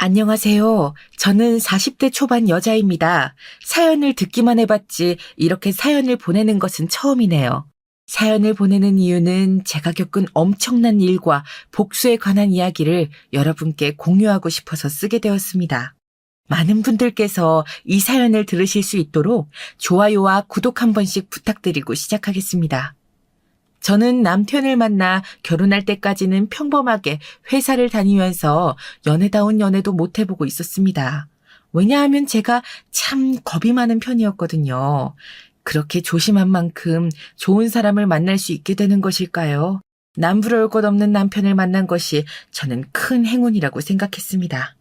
안녕하세요. 저는 40대 초반 여자입니다. 사연을 듣기만 해봤지 이렇게 사연을 보내는 것은 처음이네요. 사연을 보내는 이유는 제가 겪은 엄청난 일과 복수에 관한 이야기를 여러분께 공유하고 싶어서 쓰게 되었습니다. 많은 분들께서 이 사연을 들으실 수 있도록 좋아요와 구독 한 번씩 부탁드리고 시작하겠습니다. 저는 남편을 만나 결혼할 때까지는 평범하게 회사를 다니면서 연애다운 연애도 못 해보고 있었습니다. 왜냐하면 제가 참 겁이 많은 편이었거든요. 그렇게 조심한 만큼 좋은 사람을 만날 수 있게 되는 것일까요? 남부러울 것 없는 남편을 만난 것이 저는 큰 행운이라고 생각했습니다.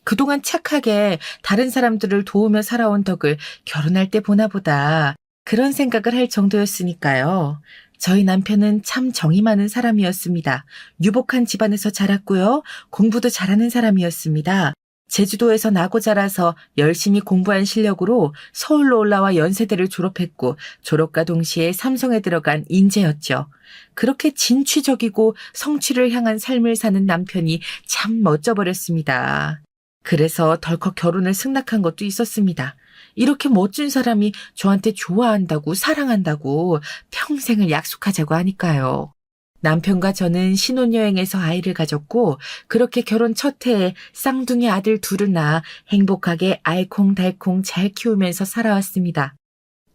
그동안 착하게 다른 사람들을 도우며 살아온 덕을 결혼할 때 보나 보다 그런 생각을 할 정도였으니까요. 저희 남편은 참 정이 많은 사람이었습니다. 유복한 집안에서 자랐고요. 공부도 잘하는 사람이었습니다. 제주도에서 나고 자라서 열심히 공부한 실력으로 서울로 올라와 연세대를 졸업했고 졸업과 동시에 삼성에 들어간 인재였죠. 그렇게 진취적이고 성취를 향한 삶을 사는 남편이 참 멋져버렸습니다. 그래서 덜컥 결혼을 승낙한 것도 있었습니다. 이렇게 멋진 사람이 저한테 좋아한다고 사랑한다고 평생을 약속하자고 하니까요. 남편과 저는 신혼여행에서 아이를 가졌고 그렇게 결혼 첫 해에 쌍둥이 아들 둘을 낳아 행복하게 알콩달콩 잘 키우면서 살아왔습니다.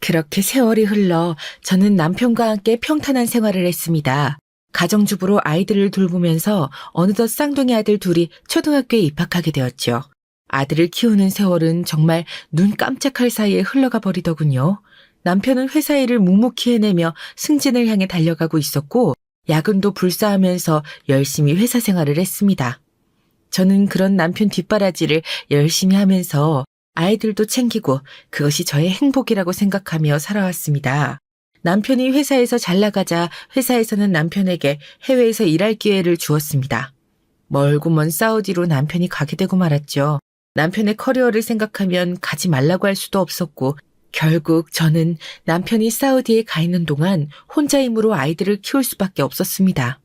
그렇게 세월이 흘러 저는 남편과 함께 평탄한 생활을 했습니다. 가정주부로 아이들을 돌보면서 어느덧 쌍둥이 아들 둘이 초등학교에 입학하게 되었죠. 아들을 키우는 세월은 정말 눈 깜짝할 사이에 흘러가 버리더군요. 남편은 회사 일을 묵묵히 해내며 승진을 향해 달려가고 있었고 야근도 불사하면서 열심히 회사 생활을 했습니다. 저는 그런 남편 뒷바라지를 열심히 하면서 아이들도 챙기고 그것이 저의 행복이라고 생각하며 살아왔습니다. 남편이 회사에서 잘 나가자 회사에서는 남편에게 해외에서 일할 기회를 주었습니다. 멀고 먼 사우디로 남편이 가게 되고 말았죠. 남편의 커리어를 생각하면 가지 말라고 할 수도 없었고 결국 저는 남편이 사우디에 가 있는 동안 혼자 힘으로 아이들을 키울 수밖에 없었습니다.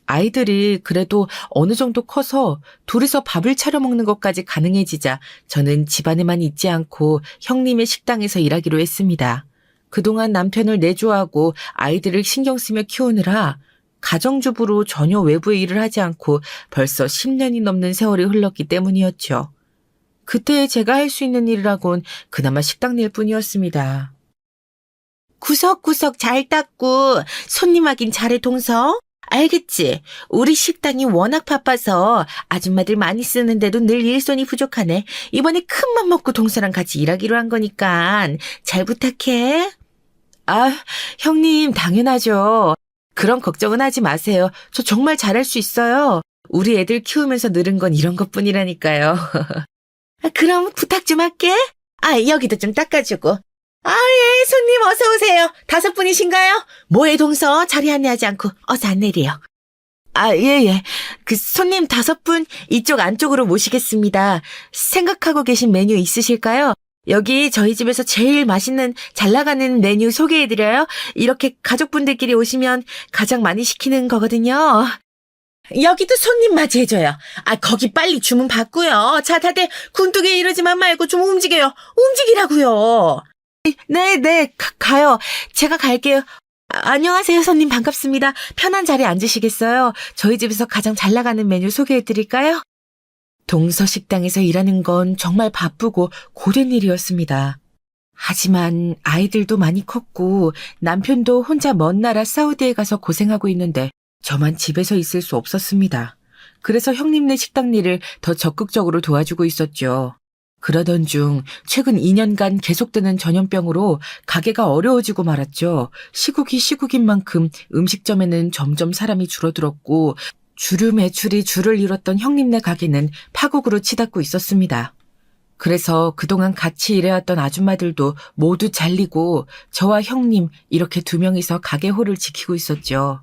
아이들이 그래도 어느 정도 커서 둘이서 밥을 차려 먹는 것까지 가능해지자 저는 집안에만 있지 않고 형님의 식당에서 일하기로 했습니다. 그동안 남편을 내조하고 아이들을 신경 쓰며 키우느라 가정주부로 전혀 외부의 일을 하지 않고 벌써 10년이 넘는 세월이 흘렀기 때문이었죠. 그때 제가 할 수 있는 일이라곤 그나마 식당 일 뿐이었습니다. 구석구석 잘 닦고 손님 하긴 잘해 동서. 알겠지? 우리 식당이 워낙 바빠서 아줌마들 많이 쓰는데도 늘 일손이 부족하네. 이번에 큰 맘 먹고 동서랑 같이 일하기로 한 거니까 잘 부탁해. 아, 형님 당연하죠. 그런 걱정은 하지 마세요. 저 정말 잘할 수 있어요. 우리 애들 키우면서 늘은 건 이런 것뿐이라니까요. 그럼 부탁 좀 할게. 여기도 좀 닦아주고. 예, 손님 어서 오세요. 5분이신가요? 뭐해 동서 자리 안내하지 않고 어서 안내래요. 예. 그 손님 5분 이쪽 안쪽으로 모시겠습니다. 생각하고 계신 메뉴 있으실까요? 여기 저희 집에서 제일 맛있는 잘 나가는 메뉴 소개해드려요. 이렇게 가족분들끼리 오시면 가장 많이 시키는 거거든요. 여기도 손님 맞이해줘요. 거기 빨리 주문 받고요. 자, 다들 굴뚝에 이러지만 말고 좀 움직여요. 움직이라고요. 네, 가요. 제가 갈게요. 안녕하세요, 손님 반갑습니다. 편한 자리에 앉으시겠어요? 저희 집에서 가장 잘 나가는 메뉴 소개해드릴까요? 동서 식당에서 일하는 건 정말 바쁘고 고된 일이었습니다. 하지만 아이들도 많이 컸고 남편도 혼자 먼 나라 사우디에 가서 고생하고 있는데 저만 집에서 있을 수 없었습니다. 그래서 형님네 식당 일을 더 적극적으로 도와주고 있었죠. 그러던 중 최근 2년간 계속되는 전염병으로 가게가 어려워지고 말았죠. 시국인 만큼 음식점에는 점점 사람이 줄어들었고 주류 매출이 줄을 이뤘던 형님네 가게는 파국으로 치닫고 있었습니다. 그래서 그동안 같이 일해왔던 아줌마들도 모두 잘리고 저와 형님 이렇게 2명이서 가게 홀을 지키고 있었죠.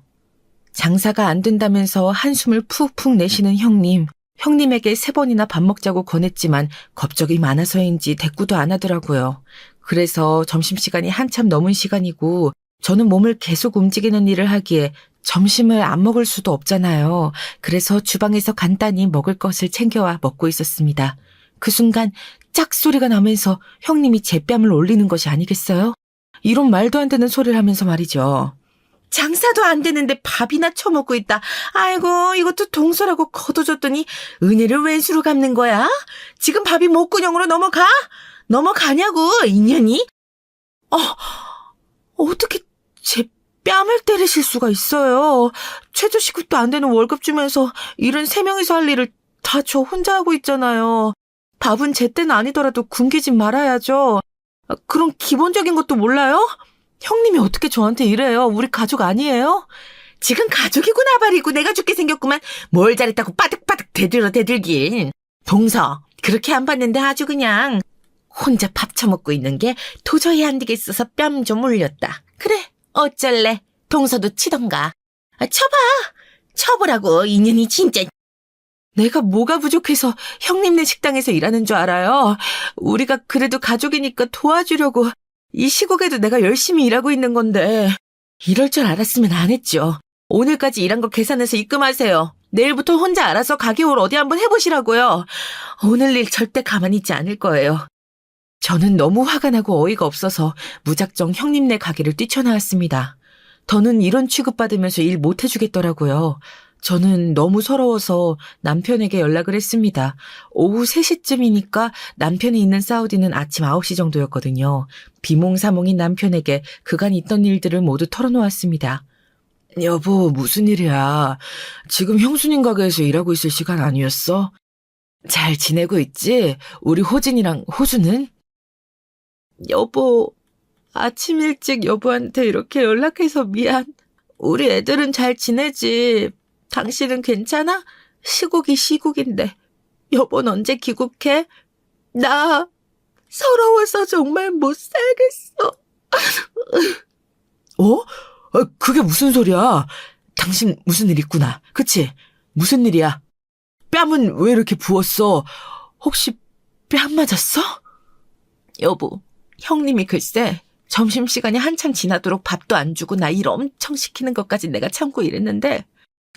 장사가 안 된다면서 한숨을 푹푹 내쉬는 형님에게 3번이나 밥 먹자고 권했지만 겁적이 많아서인지 대꾸도 안 하더라고요. 그래서 점심시간이 한참 넘은 시간이고 저는 몸을 계속 움직이는 일을 하기에 점심을 안 먹을 수도 없잖아요. 그래서 주방에서 간단히 먹을 것을 챙겨와 먹고 있었습니다. 그 순간 짝 소리가 나면서 형님이 제 뺨을 올리는 것이 아니겠어요? 이런 말도 안 되는 소리를 하면서 말이죠. 장사도 안 되는데 밥이나 처먹고 있다. 아이고, 이것도 동서라고 거둬줬더니 은혜를 왼수로 갚는 거야? 지금 밥이 목구멍으로 넘어가? 넘어가냐고, 인연이? 어떻게 제 뺨을 때리실 수가 있어요? 최저시급도 안 되는 월급 주면서 일은 3명이서 할 일을 다 저 혼자 하고 있잖아요. 밥은 제때는 아니더라도 굶기지 말아야죠. 그런 기본적인 것도 몰라요? 형님이 어떻게 저한테 이래요? 우리 가족 아니에요? 지금 가족이구나 말이고 내가 죽게 생겼구만. 뭘 잘했다고 빠득빠득 대들긴. 동서, 그렇게 안 봤는데 아주 그냥 혼자 밥 처먹고 있는 게 도저히 안 되겠어서 뺨 좀 올렸다. 그래, 어쩔래. 동서도 치던가. 쳐보라고, 인연이 진짜. 내가 뭐가 부족해서 형님네 식당에서 일하는 줄 알아요? 우리가 그래도 가족이니까 도와주려고 이 시국에도 내가 열심히 일하고 있는 건데 이럴 줄 알았으면 안 했죠. 오늘까지 일한 거 계산해서 입금하세요. 내일부터 혼자 알아서 가게올 어디 한번 해보시라고요. 오늘 일 절대 가만히 있지 않을 거예요. 저는 너무 화가 나고 어이가 없어서 무작정 형님네 가게를 뛰쳐나왔습니다. 더는 이런 취급받으면서 일 못 해주겠더라고요. 저는 너무 서러워서 남편에게 연락을 했습니다. 오후 3시쯤이니까 남편이 있는 사우디는 아침 9시 정도였거든요. 비몽사몽인 남편에게 그간 있던 일들을 모두 털어놓았습니다. 여보, 무슨 일이야? 지금 형수님 가게에서 일하고 있을 시간 아니었어? 잘 지내고 있지? 우리 호진이랑 호수는? 여보, 아침 일찍 여보한테 이렇게 연락해서 미안. 우리 애들은 잘 지내지. 당신은 괜찮아? 시국이 시국인데. 여보는 언제 귀국해? 나 서러워서 정말 못 살겠어. 그게 무슨 소리야? 당신 무슨 일 있구나. 그치? 무슨 일이야? 뺨은 왜 이렇게 부었어? 혹시 뺨 맞았어? 여보, 형님이 글쎄 점심시간이 한참 지나도록 밥도 안 주고 나 일 엄청 시키는 것까지 내가 참고 일했는데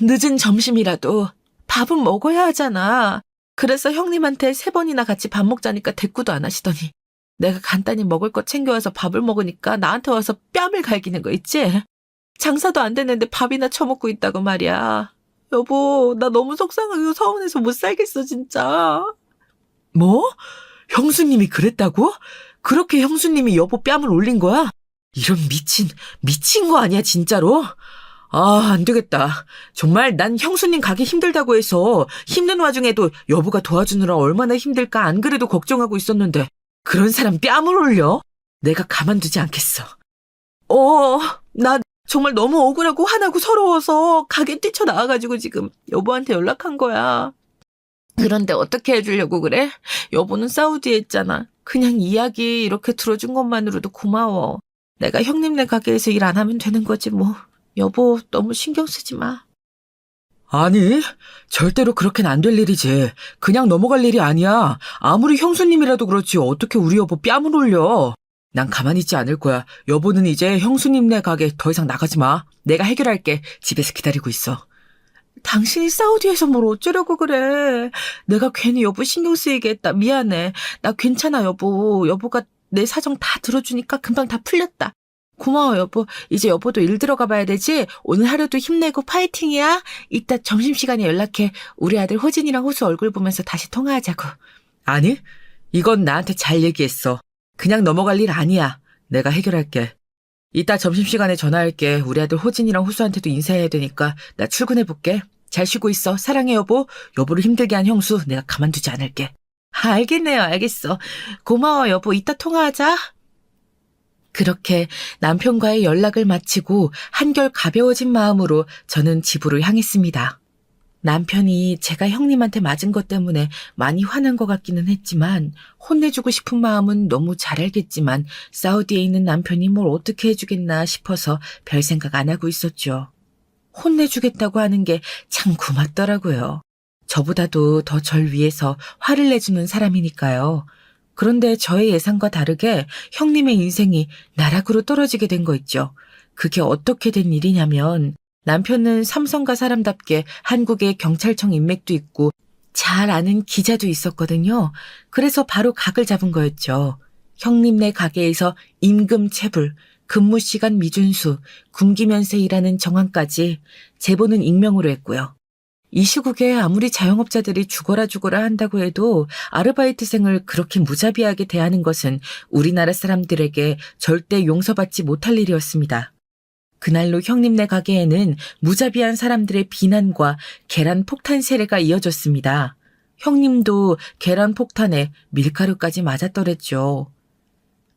늦은 점심이라도 밥은 먹어야 하잖아. 그래서 형님한테 3번이나 같이 밥 먹자니까 대꾸도 안 하시더니 내가 간단히 먹을 거 챙겨와서 밥을 먹으니까 나한테 와서 뺨을 갈기는 거 있지? 장사도 안 됐는데 밥이나 처먹고 있다고 말이야. 여보, 나 너무 속상하고 서운해서 못 살겠어 진짜. 뭐? 형수님이 그랬다고? 그렇게 형수님이 여보 뺨을 올린 거야? 이런 미친 거 아니야 진짜로? 안 되겠다. 정말 난 형수님 가기 힘들다고 해서 힘든 와중에도 여보가 도와주느라 얼마나 힘들까 안 그래도 걱정하고 있었는데 그런 사람 뺨을 올려? 내가 가만두지 않겠어. 나 정말 너무 억울하고 화나고 서러워서 가게 뛰쳐나와가지고 지금 여보한테 연락한 거야. 그런데 어떻게 해주려고 그래? 여보는 사우디에 있잖아. 그냥 이야기 이렇게 들어준 것만으로도 고마워. 내가 형님네 가게에서 일 안 하면 되는 거지 뭐. 여보, 너무 신경 쓰지 마. 아니, 절대로 그렇게는 안 될 일이지. 그냥 넘어갈 일이 아니야. 아무리 형수님이라도 그렇지 어떻게 우리 여보 뺨을 올려. 난 가만히 있지 않을 거야. 여보는 이제 형수님네 가게 더 이상 나가지 마. 내가 해결할게. 집에서 기다리고 있어. 당신이 사우디에서 뭘 어쩌려고 그래. 내가 괜히 여보 신경 쓰이게 했다. 미안해. 나 괜찮아 여보. 여보가 내 사정 다 들어주니까 금방 다 풀렸다. 고마워 여보. 이제 여보도 일 들어가 봐야 되지? 오늘 하루도 힘내고 파이팅이야. 이따 점심시간에 연락해. 우리 아들 호진이랑 호수 얼굴 보면서 다시 통화하자고. 아니, 이건 나한테 잘 얘기했어. 그냥 넘어갈 일 아니야. 내가 해결할게. 이따 점심시간에 전화할게. 우리 아들 호진이랑 호수한테도 인사해야 되니까 나 출근해볼게. 잘 쉬고 있어. 사랑해 여보. 여보를 힘들게 한 형수 내가 가만두지 않을게. 알겠네요. 알겠어. 고마워 여보. 이따 통화하자. 그렇게 남편과의 연락을 마치고 한결 가벼워진 마음으로 저는 집으로 향했습니다. 남편이 제가 형님한테 맞은 것 때문에 많이 화난 것 같기는 했지만 혼내주고 싶은 마음은 너무 잘 알겠지만 사우디에 있는 남편이 뭘 어떻게 해주겠나 싶어서 별 생각 안 하고 있었죠. 혼내주겠다고 하는 게 참 고맙더라고요. 저보다도 더 절 위해서 화를 내주는 사람이니까요. 그런데 저의 예상과 다르게 형님의 인생이 나락으로 떨어지게 된 거 있죠. 그게 어떻게 된 일이냐면 남편은 삼성가 사람답게 한국에 경찰청 인맥도 있고 잘 아는 기자도 있었거든요. 그래서 바로 각을 잡은 거였죠. 형님네 가게에서 임금 체불, 근무 시간 미준수, 굶기면서 일하는 정황까지 제보는 익명으로 했고요. 이 시국에 아무리 자영업자들이 죽어라 한다고 해도 아르바이트생을 그렇게 무자비하게 대하는 것은 우리나라 사람들에게 절대 용서받지 못할 일이었습니다. 그날로 형님네 가게에는 무자비한 사람들의 비난과 계란 폭탄 세례가 이어졌습니다. 형님도 계란 폭탄에 밀가루까지 맞았더랬죠.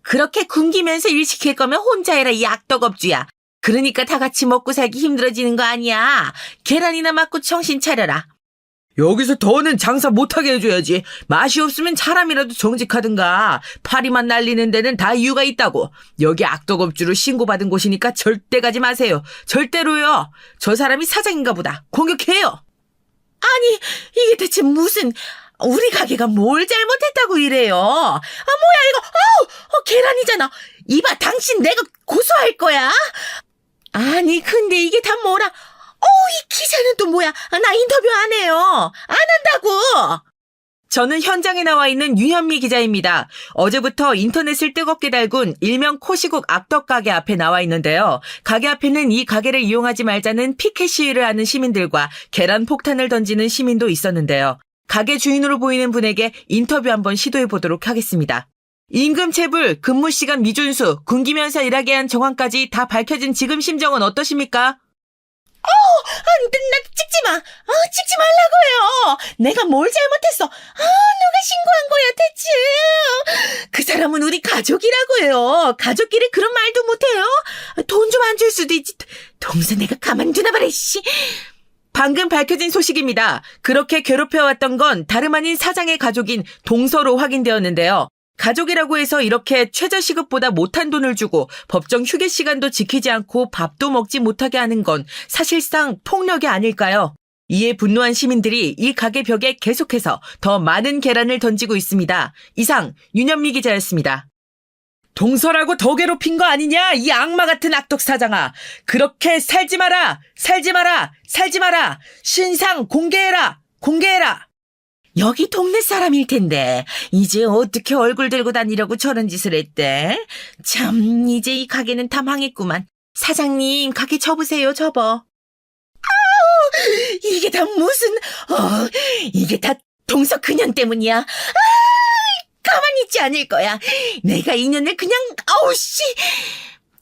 그렇게 굶기면서 일 시킬 거면 혼자 해라, 이 악덕업주야. 그러니까 다 같이 먹고 살기 힘들어지는 거 아니야. 계란이나 맞고 정신 차려라. 여기서 더는 장사 못하게 해줘야지. 맛이 없으면 사람이라도 정직하든가. 파리만 날리는 데는 다 이유가 있다고. 여기 악덕업주로 신고받은 곳이니까 절대 가지 마세요. 절대로요. 저 사람이 사장인가 보다. 공격해요. 아니, 이게 대체 무슨... 우리 가게가 뭘 잘못했다고 이래요. 아, 뭐야 이거. 계란이잖아. 이봐, 당신 내가 고소할 거야. 아니, 근데 이게 다 뭐라. 이 기자는 또 뭐야. 나 인터뷰 안 해요. 안 한다고. 저는 현장에 나와 있는 유현미 기자입니다. 어제부터 인터넷을 뜨겁게 달군 일명 코시국 악덕 가게 앞에 나와 있는데요. 가게 앞에는 이 가게를 이용하지 말자는 피켓 시위를 하는 시민들과 계란 폭탄을 던지는 시민도 있었는데요. 가게 주인으로 보이는 분에게 인터뷰 한번 시도해 보도록 하겠습니다. 임금 체불, 근무 시간 미준수, 굶기면서 일하게 한 정황까지 다 밝혀진 지금 심정은 어떠십니까? 나 찍지 마. 찍지 말라고요. 내가 뭘 잘못했어. 누가 신고한 거야 대체. 그 사람은 우리 가족이라고요. 가족끼리 그런 말도 못해요. 돈 좀 안 줄 수도 있지. 동서 내가 가만두나 봐라, 씨. 방금 밝혀진 소식입니다. 그렇게 괴롭혀왔던 건 다름 아닌 사장의 가족인 동서로 확인되었는데요. 가족이라고 해서 이렇게 최저시급보다 못한 돈을 주고 법정 휴게 시간도 지키지 않고 밥도 먹지 못하게 하는 건 사실상 폭력이 아닐까요? 이에 분노한 시민들이 이 가게 벽에 계속해서 더 많은 계란을 던지고 있습니다. 이상 윤현미 기자였습니다. 동서라고 더 괴롭힌 거 아니냐, 이 악마 같은 악덕 사장아. 그렇게 살지 마라. 신상 공개해라. 여기 동네 사람일 텐데 이제 어떻게 얼굴 들고 다니려고 저런 짓을 했대. 참, 이제 이 가게는 다 망했구만. 사장님, 가게 접으세요. 접어. 이게 다 무슨... 이게 다 동서 그년 때문이야. 가만히 있지 않을 거야. 내가 이 년을 그냥...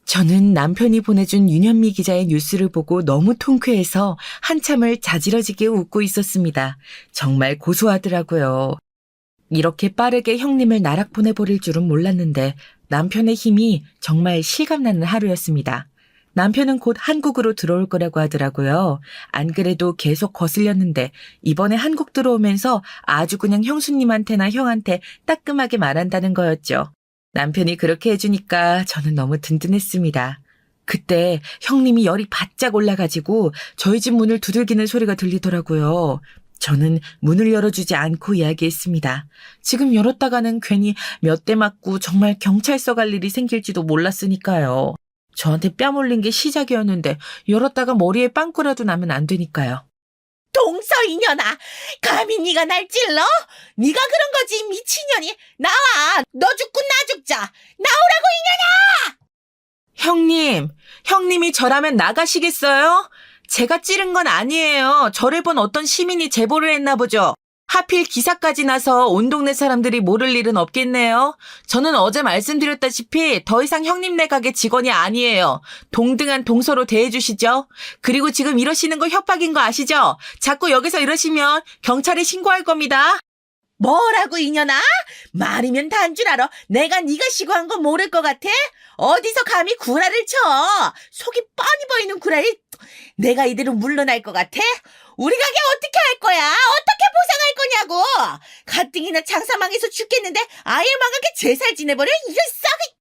저는 남편이 보내준 윤현미 기자의 뉴스를 보고 너무 통쾌해서 한참을 자지러지게 웃고 있었습니다. 정말 고소하더라고요. 이렇게 빠르게 형님을 나락 보내버릴 줄은 몰랐는데 남편의 힘이 정말 실감나는 하루였습니다. 남편은 곧 한국으로 들어올 거라고 하더라고요. 안 그래도 계속 거슬렸는데 이번에 한국 들어오면서 아주 그냥 형수님한테나 형한테 따끔하게 말한다는 거였죠. 남편이 그렇게 해주니까 저는 너무 든든했습니다. 그때 형님이 열이 바짝 올라가지고 저희 집 문을 두들기는 소리가 들리더라고요. 저는 문을 열어주지 않고 이야기했습니다. 지금 열었다가는 괜히 몇 대 맞고 정말 경찰서 갈 일이 생길지도 몰랐으니까요. 저한테 뺨 올린 게 시작이었는데 열었다가 머리에 빵꾸라도 나면 안 되니까요. 동서 이년아, 감히 네가 날 찔러? 네가 그런 거지, 미친년이. 나와, 너 죽고 나 죽자. 나오라고 이년아. 형님이 저라면 나가시겠어요? 제가 찌른 건 아니에요. 저를 본 어떤 시민이 제보를 했나 보죠. 하필 기사까지 나서 온 동네 사람들이 모를 일은 없겠네요. 저는 어제 말씀드렸다시피 더 이상 형님네 가게 직원이 아니에요. 동등한 동서로 대해주시죠. 그리고 지금 이러시는 거 협박인 거 아시죠? 자꾸 여기서 이러시면 경찰에 신고할 겁니다. 뭐라고 이년아? 말이면 다 한 줄 알아. 내가 네가 시고한 거 모를 것 같아? 어디서 감히 구라를 쳐? 속이 뻔히 보이는 구라를. 내가 이대로 물러날 것 같아? 우리 가게 어떻게 할 거야? 어떻게 보상할 거냐고. 가뜩이나 장사망해서 죽겠는데 아예 망하게 제살 지내버려. 이런 썩이.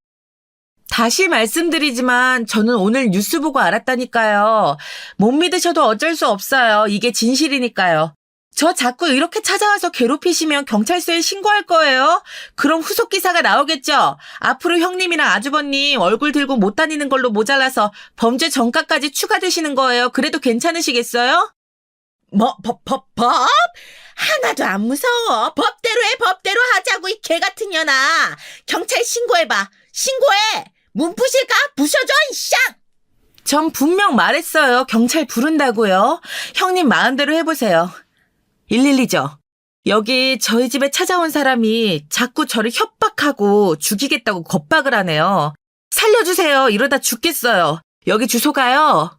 다시 말씀드리지만 저는 오늘 뉴스 보고 알았다니까요. 못 믿으셔도 어쩔 수 없어요. 이게 진실이니까요. 저 자꾸 이렇게 찾아와서 괴롭히시면 경찰서에 신고할 거예요. 그럼 후속 기사가 나오겠죠. 앞으로 형님이랑 아주버님 얼굴 들고 못 다니는 걸로 모자라서 범죄 전과까지 추가되시는 거예요. 그래도 괜찮으시겠어요? 법? 하나도 안 무서워. 법대로 해, 법대로 하자고, 이 개 같은 년아. 경찰 신고해봐. 신고해. 문 부실까? 부셔줘, 이 쌍! 전 분명 말했어요. 경찰 부른다고요. 형님 마음대로 해보세요. 112죠. 여기 저희 집에 찾아온 사람이 자꾸 저를 협박하고 죽이겠다고 겁박을 하네요. 살려주세요. 이러다 죽겠어요. 여기 주소가요.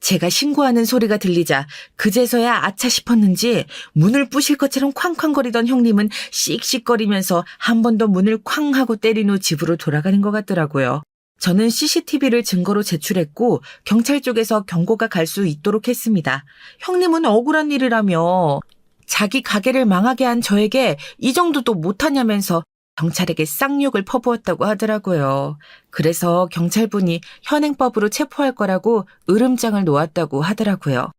제가 신고하는 소리가 들리자 그제서야 아차 싶었는지 문을 부실 것처럼 쾅쾅거리던 형님은 씩씩거리면서 한 번 더 문을 쾅 하고 때린 후 집으로 돌아가는 것 같더라고요. 저는 CCTV를 증거로 제출했고 경찰 쪽에서 경고가 갈 수 있도록 했습니다. 형님은 억울한 일이라며 자기 가게를 망하게 한 저에게 이 정도도 못하냐면서 경찰에게 쌍욕을 퍼부었다고 하더라고요. 그래서 경찰분이 현행법으로 체포할 거라고 으름장을 놓았다고 하더라고요.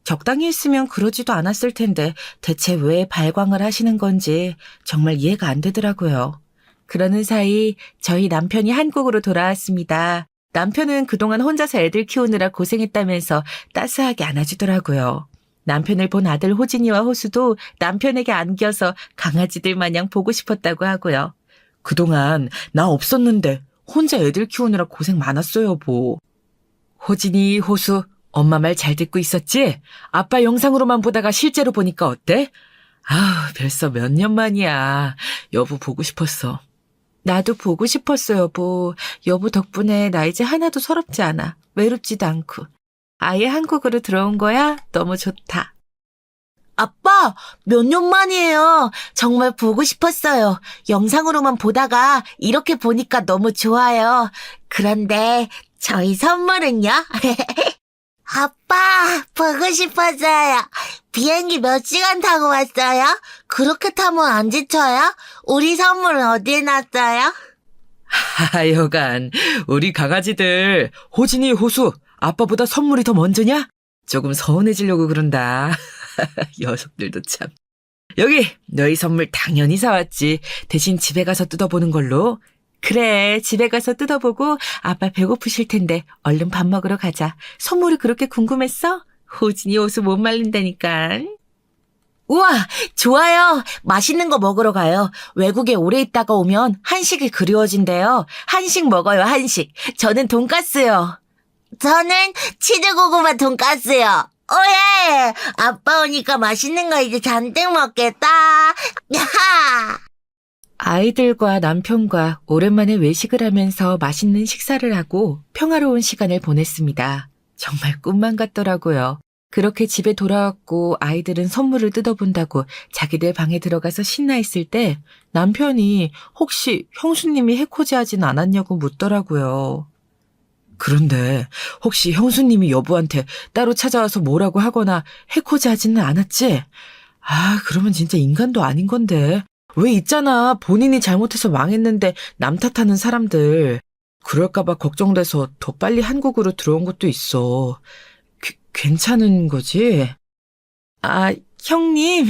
적당히 했으면 그러지도 않았을 텐데 대체 왜 발광을 하시는 건지 정말 이해가 안 되더라고요. 그러는 사이 저희 남편이 한국으로 돌아왔습니다. 남편은 그동안 혼자서 애들 키우느라 고생했다면서 따스하게 안아주더라고요. 남편을 본 아들 호진이와 호수도 남편에게 안겨서 강아지들 마냥 보고 싶었다고 하고요. 그동안 나 없었는데 혼자 애들 키우느라 고생 많았어요, 여보. 호진이, 호수, 엄마 말 잘 듣고 있었지? 아빠 영상으로만 보다가 실제로 보니까 어때? 아우, 벌써 몇 년 만이야. 여보 보고 싶었어. 나도 보고 싶었어, 여보. 여보 덕분에 나 이제 하나도 서럽지 않아. 외롭지도 않고. 아예 한국으로 들어온 거야? 너무 좋다. 아빠, 몇 년 만이에요. 정말 보고 싶었어요. 영상으로만 보다가 이렇게 보니까 너무 좋아요. 그런데 저희 선물은요? 아빠, 보고 싶었어요. 비행기 몇 시간 타고 왔어요? 그렇게 타면 안 지쳐요? 우리 선물은 어디에 놨어요? 하여간 우리 강아지들 호진이, 호수, 아빠보다 선물이 더 먼저냐? 조금 서운해지려고 그런다. 녀석들도 참. 여기 너희 선물 당연히 사왔지. 대신 집에 가서 뜯어보는 걸로. 그래, 집에 가서 뜯어보고 아빠 배고프실 텐데 얼른 밥 먹으러 가자. 선물이 그렇게 궁금했어? 호진이, 호수 못 말린다니까. 우와, 좋아요. 맛있는 거 먹으러 가요. 외국에 오래 있다가 오면 한식이 그리워진대요. 한식 먹어요, 한식. 저는 돈가스요. 저는 치즈고구마 돈가스요. 오예! 아빠 오니까 맛있는 거 이제 잔뜩 먹겠다. 야하! 아이들과 남편과 오랜만에 외식을 하면서 맛있는 식사를 하고 평화로운 시간을 보냈습니다. 정말 꿈만 같더라고요. 그렇게 집에 돌아왔고 아이들은 선물을 뜯어본다고 자기들 방에 들어가서 신나 있을 때 남편이 혹시 형수님이 해코지 하진 않았냐고 묻더라고요. 그런데 혹시 형수님이 여보한테 따로 찾아와서 뭐라고 하거나 해코지 하지는 않았지? 아, 그러면 진짜 인간도 아닌 건데. 왜 있잖아. 본인이 잘못해서 망했는데 남 탓하는 사람들. 그럴까봐 걱정돼서 더 빨리 한국으로 들어온 것도 있어. 괜찮은 거지? 아, 형님.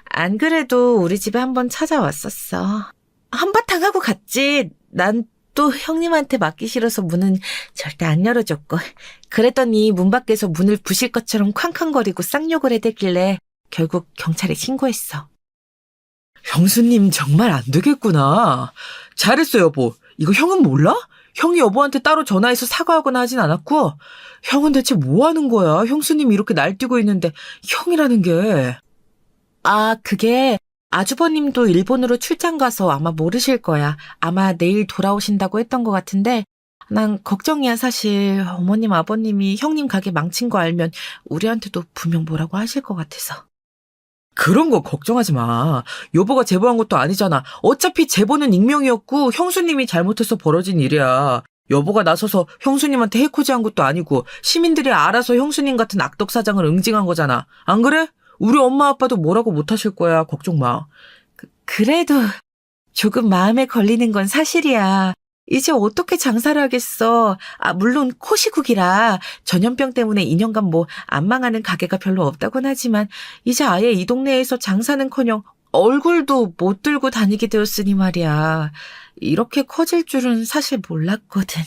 안 그래도 우리 집에 한번 찾아왔었어. 한바탕 하고 갔지. 난 또 형님한테 맡기 싫어서 문은 절대 안 열어줬고. 그랬더니 문 밖에서 문을 부실 것처럼 쾅쾅거리고 쌍욕을 해대길래 결국 경찰에 신고했어. 형수님 정말 안 되겠구나. 잘했어, 여보. 이거 형은 몰라? 형이 여보한테 따로 전화해서 사과하거나 하진 않았고. 형은 대체 뭐 하는 거야? 형수님이 이렇게 날뛰고 있는데 형이라는 게. 아, 그게 아주버님도 일본으로 출장 가서 아마 모르실 거야. 아마 내일 돌아오신다고 했던 것 같은데 난 걱정이야, 사실. 어머님, 아버님이 형님 가게 망친 거 알면 우리한테도 분명 뭐라고 하실 것 같아서. 그런 거 걱정하지 마. 여보가 제보한 것도 아니잖아. 어차피 제보는 익명이었고 형수님이 잘못해서 벌어진 일이야. 여보가 나서서 형수님한테 해코지한 것도 아니고 시민들이 알아서 형수님 같은 악덕 사장을 응징한 거잖아. 안 그래? 우리 엄마 아빠도 뭐라고 못하실 거야. 걱정 마. 그래도 조금 마음에 걸리는 건 사실이야. 이제 어떻게 장사를 하겠어. 물론 코시국이라 전염병 때문에 2년간 뭐 안 망하는 가게가 별로 없다곤 하지만 이제 아예 이 동네에서 장사는커녕 얼굴도 못 들고 다니게 되었으니 말이야. 이렇게 커질 줄은 사실 몰랐거든.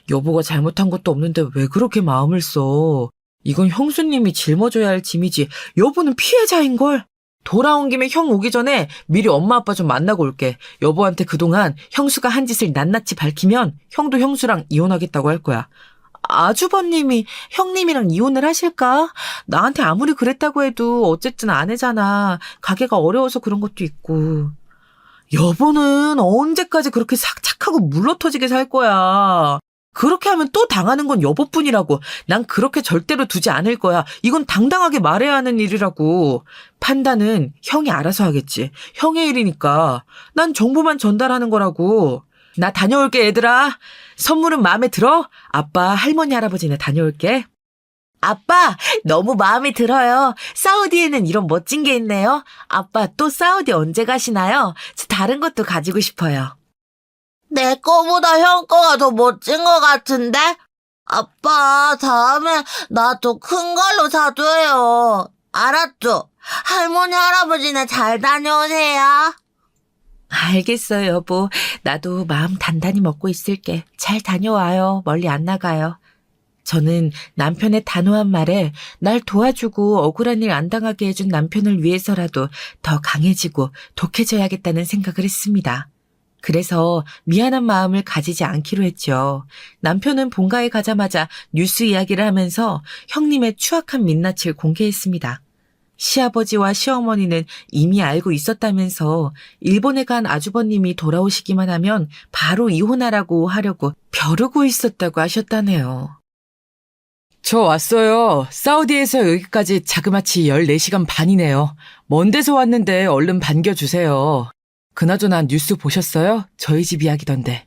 여보가 잘못한 것도 없는데 왜 그렇게 마음을 써? 이건 형수님이 짊어져야 할 짐이지. 여보는 피해자인걸. 돌아온 김에 형 오기 전에 미리 엄마 아빠 좀 만나고 올게. 여보한테 그동안 형수가 한 짓을 낱낱이 밝히면 형도 형수랑 이혼하겠다고 할 거야. 아주버님이 형님이랑 이혼을 하실까? 나한테 아무리 그랬다고 해도 어쨌든 아내잖아. 가게가 어려워서 그런 것도 있고. 여보는 언제까지 그렇게 착하고 물러터지게 살 거야. 그렇게 하면 또 당하는 건 여보뿐이라고. 난 그렇게 절대로 두지 않을 거야. 이건 당당하게 말해야 하는 일이라고. 판단은 형이 알아서 하겠지. 형의 일이니까. 난 정보만 전달하는 거라고. 나 다녀올게, 얘들아. 선물은 마음에 들어? 아빠, 할머니, 할아버지네 다녀올게. 아빠, 너무 마음에 들어요. 사우디에는 이런 멋진 게 있네요. 아빠, 또 사우디 언제 가시나요? 저 다른 것도 가지고 싶어요. 내 거보다 형 거가 더 멋진 것 같은데? 아빠, 다음에 나 더 큰 걸로 사줘요. 알았죠? 할머니, 할아버지는 잘 다녀오세요. 알겠어요, 여보. 나도 마음 단단히 먹고 있을게. 잘 다녀와요. 멀리 안 나가요. 저는 남편의 단호한 말에 날 도와주고 억울한 일 안 당하게 해준 남편을 위해서라도 더 강해지고 독해져야겠다는 생각을 했습니다. 그래서 미안한 마음을 가지지 않기로 했죠. 남편은 본가에 가자마자 뉴스 이야기를 하면서 형님의 추악한 민낯을 공개했습니다. 시아버지와 시어머니는 이미 알고 있었다면서 일본에 간 아주버님이 돌아오시기만 하면 바로 이혼하라고 하려고 벼르고 있었다고 하셨다네요. 저 왔어요. 사우디에서 여기까지 자그마치 14시간 반이네요. 먼 데서 왔는데 얼른 반겨주세요. 그나저나 뉴스 보셨어요? 저희 집 이야기던데.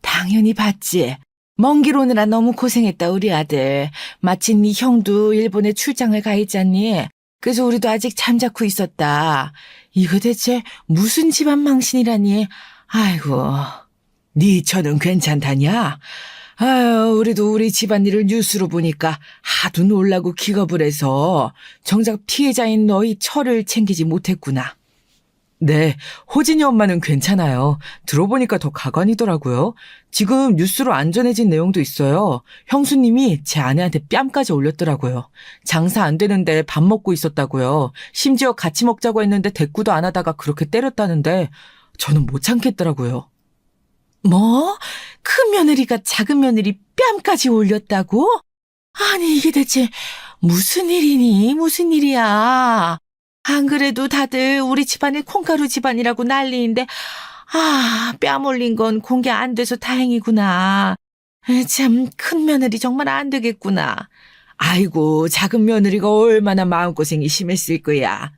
당연히 봤지. 먼 길 오느라 너무 고생했다 우리 아들. 마침 네 형도 일본에 출장을 가 있잖니. 그래서 우리도 아직 잠자코 있었다. 이거 대체 무슨 집안 망신이라니. 아이고. 네 처는 괜찮다냐? 아유, 우리도 우리 집안일을 뉴스로 보니까 하도 놀라고 기겁을 해서 정작 피해자인 너희 처를 챙기지 못했구나. 네, 호진이 엄마는 괜찮아요. 들어보니까 더 가관이더라고요. 지금 뉴스로 안 전해진 내용도 있어요. 형수님이 제 아내한테 뺨까지 올렸더라고요. 장사 안 되는데 밥 먹고 있었다고요. 심지어 같이 먹자고 했는데 대꾸도 안 하다가 그렇게 때렸다는데 저는 못 참겠더라고요. 뭐? 큰 며느리가 작은 며느리 뺨까지 올렸다고? 아니 이게 대체 무슨 일이니? 무슨 일이야? 안 그래도 다들 우리 집안이 콩가루 집안이라고 난리인데 뺨 올린 건 공개 안 돼서 다행이구나. 참 큰 며느리 정말 안 되겠구나. 아이고 작은 며느리가 얼마나 마음고생이 심했을 거야.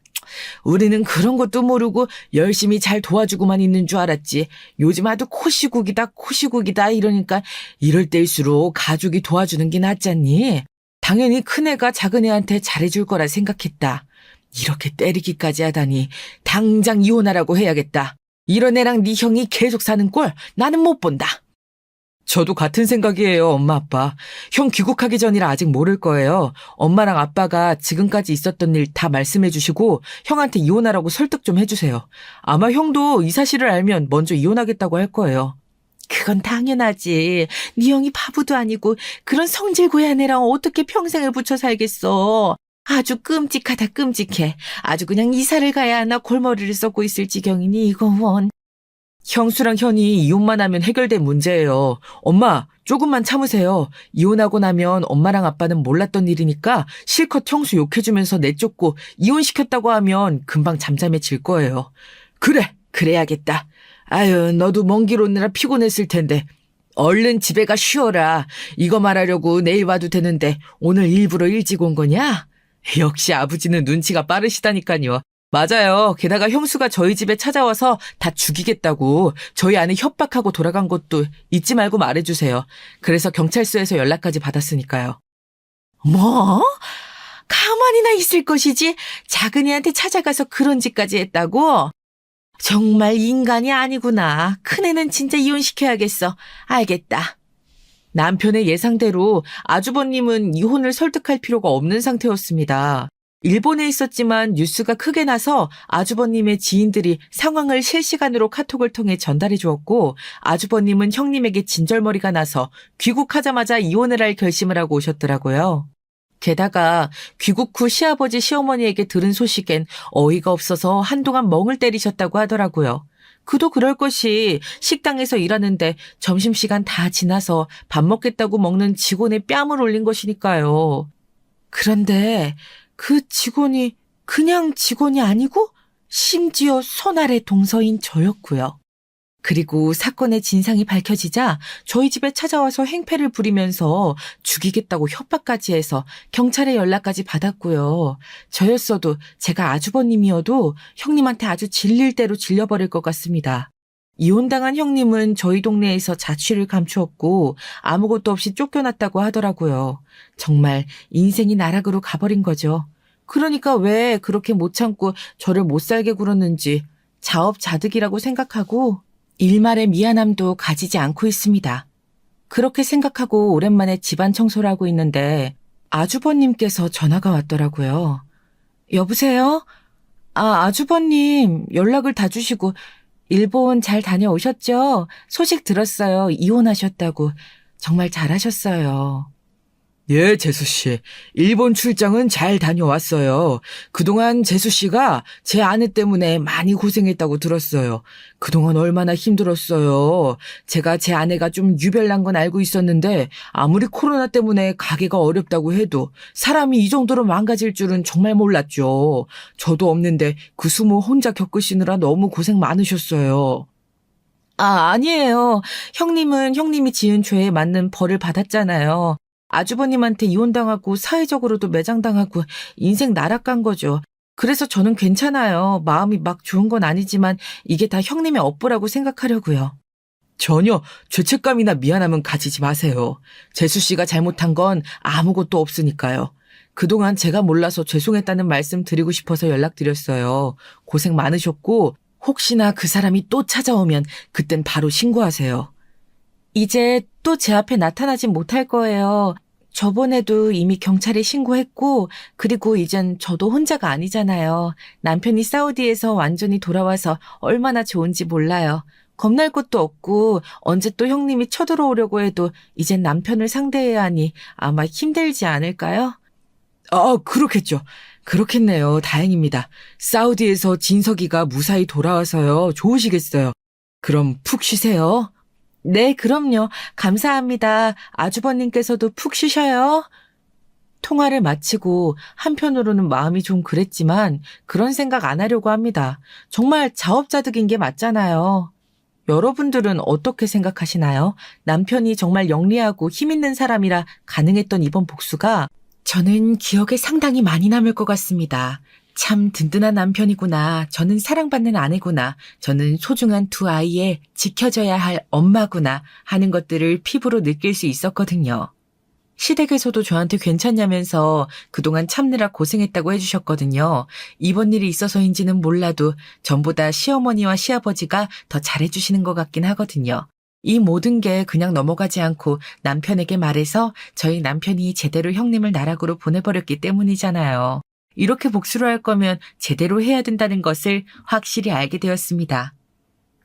우리는 그런 것도 모르고 열심히 잘 도와주고만 있는 줄 알았지. 요즘 아주 코시국이다 이러니까 이럴 때일수록 가족이 도와주는 게 낫잖니. 당연히 큰애가 작은애한테 잘해줄 거라 생각했다. 이렇게 때리기까지 하다니 당장 이혼하라고 해야겠다. 이런 애랑 네 형이 계속 사는 꼴 나는 못 본다. 저도 같은 생각이에요, 엄마 아빠. 형 귀국하기 전이라 아직 모를 거예요. 엄마랑 아빠가 지금까지 있었던 일 다 말씀해 주시고 형한테 이혼하라고 설득 좀 해주세요. 아마 형도 이 사실을 알면 먼저 이혼하겠다고 할 거예요. 그건 당연하지. 네 형이 바보도 아니고 그런 성질 고얀 애랑 어떻게 평생을 붙여 살겠어. 아주 끔찍하다 끔찍해. 아주 그냥 이사를 가야 하나 골머리를 썩고 있을 지경이니 이건. 형수랑 현이 이혼만 하면 해결될 문제예요. 엄마, 조금만 참으세요. 이혼하고 나면 엄마랑 아빠는 몰랐던 일이니까 실컷 형수 욕해주면서 내쫓고 이혼시켰다고 하면 금방 잠잠해질 거예요. 그래, 그래야겠다. 아유, 너도 먼 길 오느라 피곤했을 텐데. 얼른 집에 가 쉬어라. 이거 말하려고 내일 와도 되는데 오늘 일부러 일찍 온 거냐? 역시 아버지는 눈치가 빠르시다니까요. 맞아요. 게다가 형수가 저희 집에 찾아와서 다 죽이겠다고 저희 아내 협박하고 돌아간 것도 잊지 말고 말해주세요. 그래서 경찰서에서 연락까지 받았으니까요. 뭐? 가만히나 있을 것이지 작은이한테 찾아가서 그런 짓까지 했다고? 정말 인간이 아니구나. 큰애는 진짜 이혼시켜야겠어. 알겠다. 남편의 예상대로 아주버님은 이혼을 설득할 필요가 없는 상태였습니다. 일본에 있었지만 뉴스가 크게 나서 아주버님의 지인들이 상황을 실시간으로 카톡을 통해 전달해 주었고, 아주버님은 형님에게 진절머리가 나서 귀국하자마자 이혼을 할 결심을 하고 오셨더라고요. 게다가 귀국 후 시아버지 시어머니에게 들은 소식엔 어이가 없어서 한동안 멍을 때리셨다고 하더라고요. 그도 그럴 것이 식당에서 일하는데 점심시간 다 지나서 밥 먹겠다고 먹는 직원의 뺨을 올린 것이니까요. 그런데 그 직원이 그냥 직원이 아니고 심지어 손 아래 동서인 저였고요. 그리고 사건의 진상이 밝혀지자 저희 집에 찾아와서 행패를 부리면서 죽이겠다고 협박까지 해서 경찰에 연락까지 받았고요. 저였어도 제가 아주버님이어도 형님한테 아주 질릴 대로 질려버릴 것 같습니다. 이혼당한 형님은 저희 동네에서 자취를 감추었고 아무것도 없이 쫓겨났다고 하더라고요. 정말 인생이 나락으로 가버린 거죠. 그러니까 왜 그렇게 못 참고 저를 못 살게 굴었는지 자업자득이라고 생각하고 일말의 미안함도 가지지 않고 있습니다. 그렇게 생각하고 오랜만에 집안 청소를 하고 있는데 아주버님께서 전화가 왔더라고요. 여보세요? 아주버님 연락을 다 주시고 일본 잘 다녀오셨죠? 소식 들었어요. 이혼하셨다고. 정말 잘하셨어요. 예, 재수씨. 일본 출장은 잘 다녀왔어요. 그동안 재수씨가 제 아내 때문에 많이 고생했다고 들었어요. 그동안 얼마나 힘들었어요. 제가 제 아내가 좀 유별난 건 알고 있었는데 아무리 코로나 때문에 가게가 어렵다고 해도 사람이 이 정도로 망가질 줄은 정말 몰랐죠. 저도 없는데 그 수모 혼자 겪으시느라 너무 고생 많으셨어요. 아니에요. 형님은 형님이 지은 죄에 맞는 벌을 받았잖아요. 아주버님한테 이혼당하고 사회적으로도 매장당하고 인생 나락간 거죠. 그래서 저는 괜찮아요. 마음이 막 좋은 건 아니지만 이게 다 형님의 업보라고 생각하려고요. 전혀 죄책감이나 미안함은 가지지 마세요. 재수 씨가 잘못한 건 아무것도 없으니까요. 그동안 제가 몰라서 죄송했다는 말씀 드리고 싶어서 연락드렸어요. 고생 많으셨고 혹시나 그 사람이 또 찾아오면 그땐 바로 신고하세요. 이제 또 제 앞에 나타나진 못할 거예요. 저번에도 이미 경찰에 신고했고, 그리고 이젠 저도 혼자가 아니잖아요. 남편이 사우디에서 완전히 돌아와서 얼마나 좋은지 몰라요. 겁날 것도 없고, 언제 또 형님이 쳐들어오려고 해도 이젠 남편을 상대해야 하니 아마 힘들지 않을까요? 그렇겠죠. 그렇겠네요. 다행입니다. 사우디에서 진석이가 무사히 돌아와서요. 좋으시겠어요. 그럼 푹 쉬세요. 네, 그럼요. 감사합니다. 아주버님께서도 푹 쉬셔요. 통화를 마치고 한편으로는 마음이 좀 그랬지만 그런 생각 안 하려고 합니다. 정말 자업자득인 게 맞잖아요. 여러분들은 어떻게 생각하시나요? 남편이 정말 영리하고 힘있는 사람이라 가능했던 이번 복수가 저는 기억에 상당히 많이 남을 것 같습니다. 참 든든한 남편이구나. 저는 사랑받는 아내구나. 저는 소중한 두 아이의 지켜져야 할 엄마구나 하는 것들을 피부로 느낄 수 있었거든요. 시댁에서도 저한테 괜찮냐면서 그동안 참느라 고생했다고 해주셨거든요. 이번 일이 있어서인지는 몰라도 전보다 시어머니와 시아버지가 더 잘해주시는 것 같긴 하거든요. 이 모든 게 그냥 넘어가지 않고 남편에게 말해서 저희 남편이 제대로 형님을 나락으로 보내버렸기 때문이잖아요. 이렇게 복수를 할 거면 제대로 해야 된다는 것을 확실히 알게 되었습니다.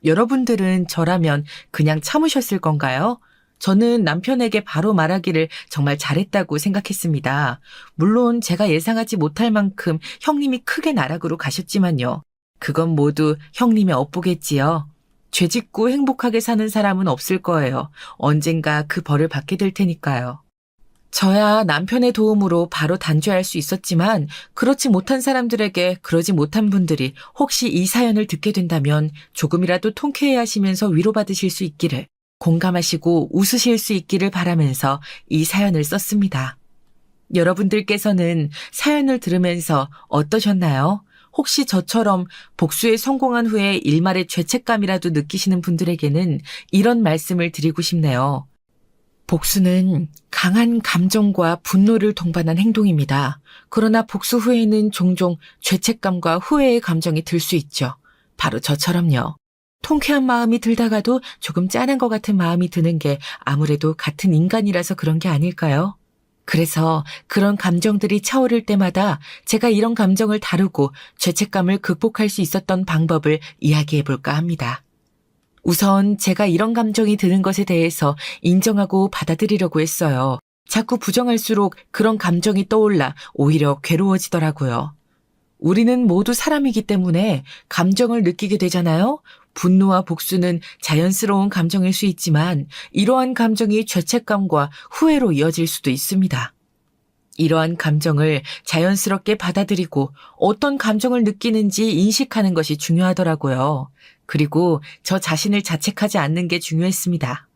여러분들은 저라면 그냥 참으셨을 건가요? 저는 남편에게 바로 말하기를 정말 잘했다고 생각했습니다. 물론 제가 예상하지 못할 만큼 형님이 크게 나락으로 가셨지만요. 그건 모두 형님의 업보겠지요. 죄짓고 행복하게 사는 사람은 없을 거예요. 언젠가 그 벌을 받게 될 테니까요. 저야 남편의 도움으로 바로 단죄할 수 있었지만 그렇지 못한 사람들에게 그러지 못한 분들이 혹시 이 사연을 듣게 된다면 조금이라도 통쾌해 하시면서 위로받으실 수 있기를, 공감하시고 웃으실 수 있기를 바라면서 이 사연을 썼습니다. 여러분들께서는 사연을 들으면서 어떠셨나요? 혹시 저처럼 복수에 성공한 후에 일말의 죄책감이라도 느끼시는 분들에게는 이런 말씀을 드리고 싶네요. 복수는 강한 감정과 분노를 동반한 행동입니다. 그러나 복수 후에는 종종 죄책감과 후회의 감정이 들 수 있죠. 바로 저처럼요. 통쾌한 마음이 들다가도 조금 짠한 것 같은 마음이 드는 게 아무래도 같은 인간이라서 그런 게 아닐까요? 그래서 그런 감정들이 차오를 때마다 제가 이런 감정을 다루고 죄책감을 극복할 수 있었던 방법을 이야기해 볼까 합니다. 우선 제가 이런 감정이 드는 것에 대해서 인정하고 받아들이려고 했어요. 자꾸 부정할수록 그런 감정이 떠올라 오히려 괴로워지더라고요. 우리는 모두 사람이기 때문에 감정을 느끼게 되잖아요. 분노와 복수는 자연스러운 감정일 수 있지만 이러한 감정이 죄책감과 후회로 이어질 수도 있습니다. 이러한 감정을 자연스럽게 받아들이고 어떤 감정을 느끼는지 인식하는 것이 중요하더라고요. 그리고 저 자신을 자책하지 않는 게 중요했습니다.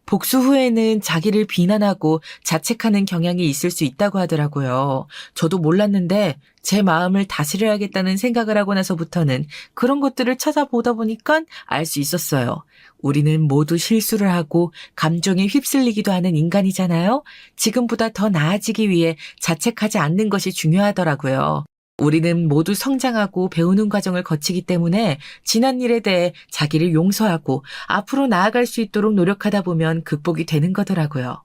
복수 후에는 자기를 비난하고 자책하는 경향이 있을 수 있다고 하더라고요. 저도 몰랐는데 제 마음을 다스려야겠다는 생각을 하고 나서부터는 그런 것들을 찾아보다 보니까 알 수 있었어요. 우리는 모두 실수를 하고 감정에 휩쓸리기도 하는 인간이잖아요. 지금보다 더 나아지기 위해 자책하지 않는 것이 중요하더라고요. 우리는 모두 성장하고 배우는 과정을 거치기 때문에 지난 일에 대해 자기를 용서하고 앞으로 나아갈 수 있도록 노력하다 보면 극복이 되는 거더라고요.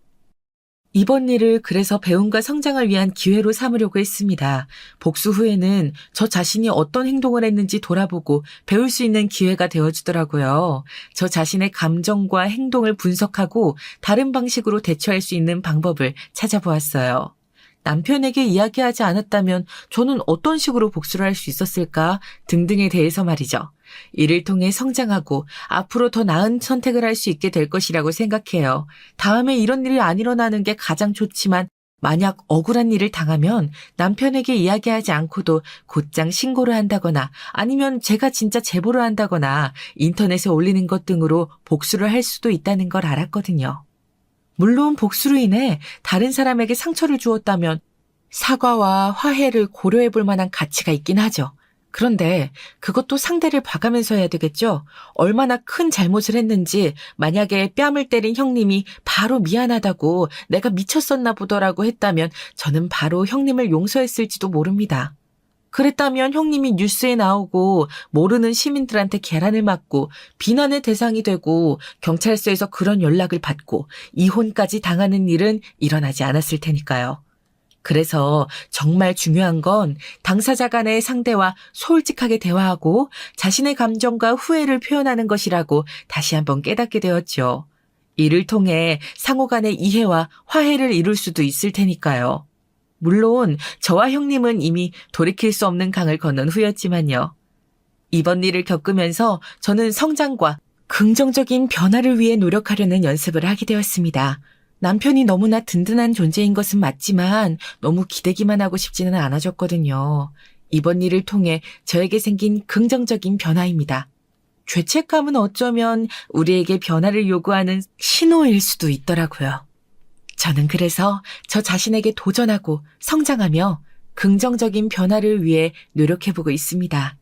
이번 일을 그래서 배움과 성장을 위한 기회로 삼으려고 했습니다. 복수 후에는 저 자신이 어떤 행동을 했는지 돌아보고 배울 수 있는 기회가 되어주더라고요. 저 자신의 감정과 행동을 분석하고 다른 방식으로 대처할 수 있는 방법을 찾아보았어요. 남편에게 이야기하지 않았다면 저는 어떤 식으로 복수를 할 수 있었을까 등등에 대해서 말이죠. 이를 통해 성장하고 앞으로 더 나은 선택을 할 수 있게 될 것이라고 생각해요. 다음에 이런 일이 안 일어나는 게 가장 좋지만 만약 억울한 일을 당하면 남편에게 이야기하지 않고도 곧장 신고를 한다거나 아니면 제가 진짜 제보를 한다거나 인터넷에 올리는 것 등으로 복수를 할 수도 있다는 걸 알았거든요. 물론 복수로 인해 다른 사람에게 상처를 주었다면 사과와 화해를 고려해 볼 만한 가치가 있긴 하죠. 그런데 그것도 상대를 봐가면서 해야 되겠죠? 얼마나 큰 잘못을 했는지 만약에 뺨을 때린 형님이 바로 미안하다고 내가 미쳤었나 보더라고 했다면 저는 바로 형님을 용서했을지도 모릅니다. 그랬다면 형님이 뉴스에 나오고 모르는 시민들한테 계란을 맞고 비난의 대상이 되고 경찰서에서 그런 연락을 받고 이혼까지 당하는 일은 일어나지 않았을 테니까요. 그래서 정말 중요한 건 당사자 간의 상대와 솔직하게 대화하고 자신의 감정과 후회를 표현하는 것이라고 다시 한번 깨닫게 되었죠. 이를 통해 상호 간의 이해와 화해를 이룰 수도 있을 테니까요. 물론 저와 형님은 이미 돌이킬 수 없는 강을 건넌 후였지만요. 이번 일을 겪으면서 저는 성장과 긍정적인 변화를 위해 노력하려는 연습을 하게 되었습니다. 남편이 너무나 든든한 존재인 것은 맞지만 너무 기대기만 하고 싶지는 않아졌거든요. 이번 일을 통해 저에게 생긴 긍정적인 변화입니다. 죄책감은 어쩌면 우리에게 변화를 요구하는 신호일 수도 있더라고요. 저는 그래서 저 자신에게 도전하고 성장하며 긍정적인 변화를 위해 노력해보고 있습니다.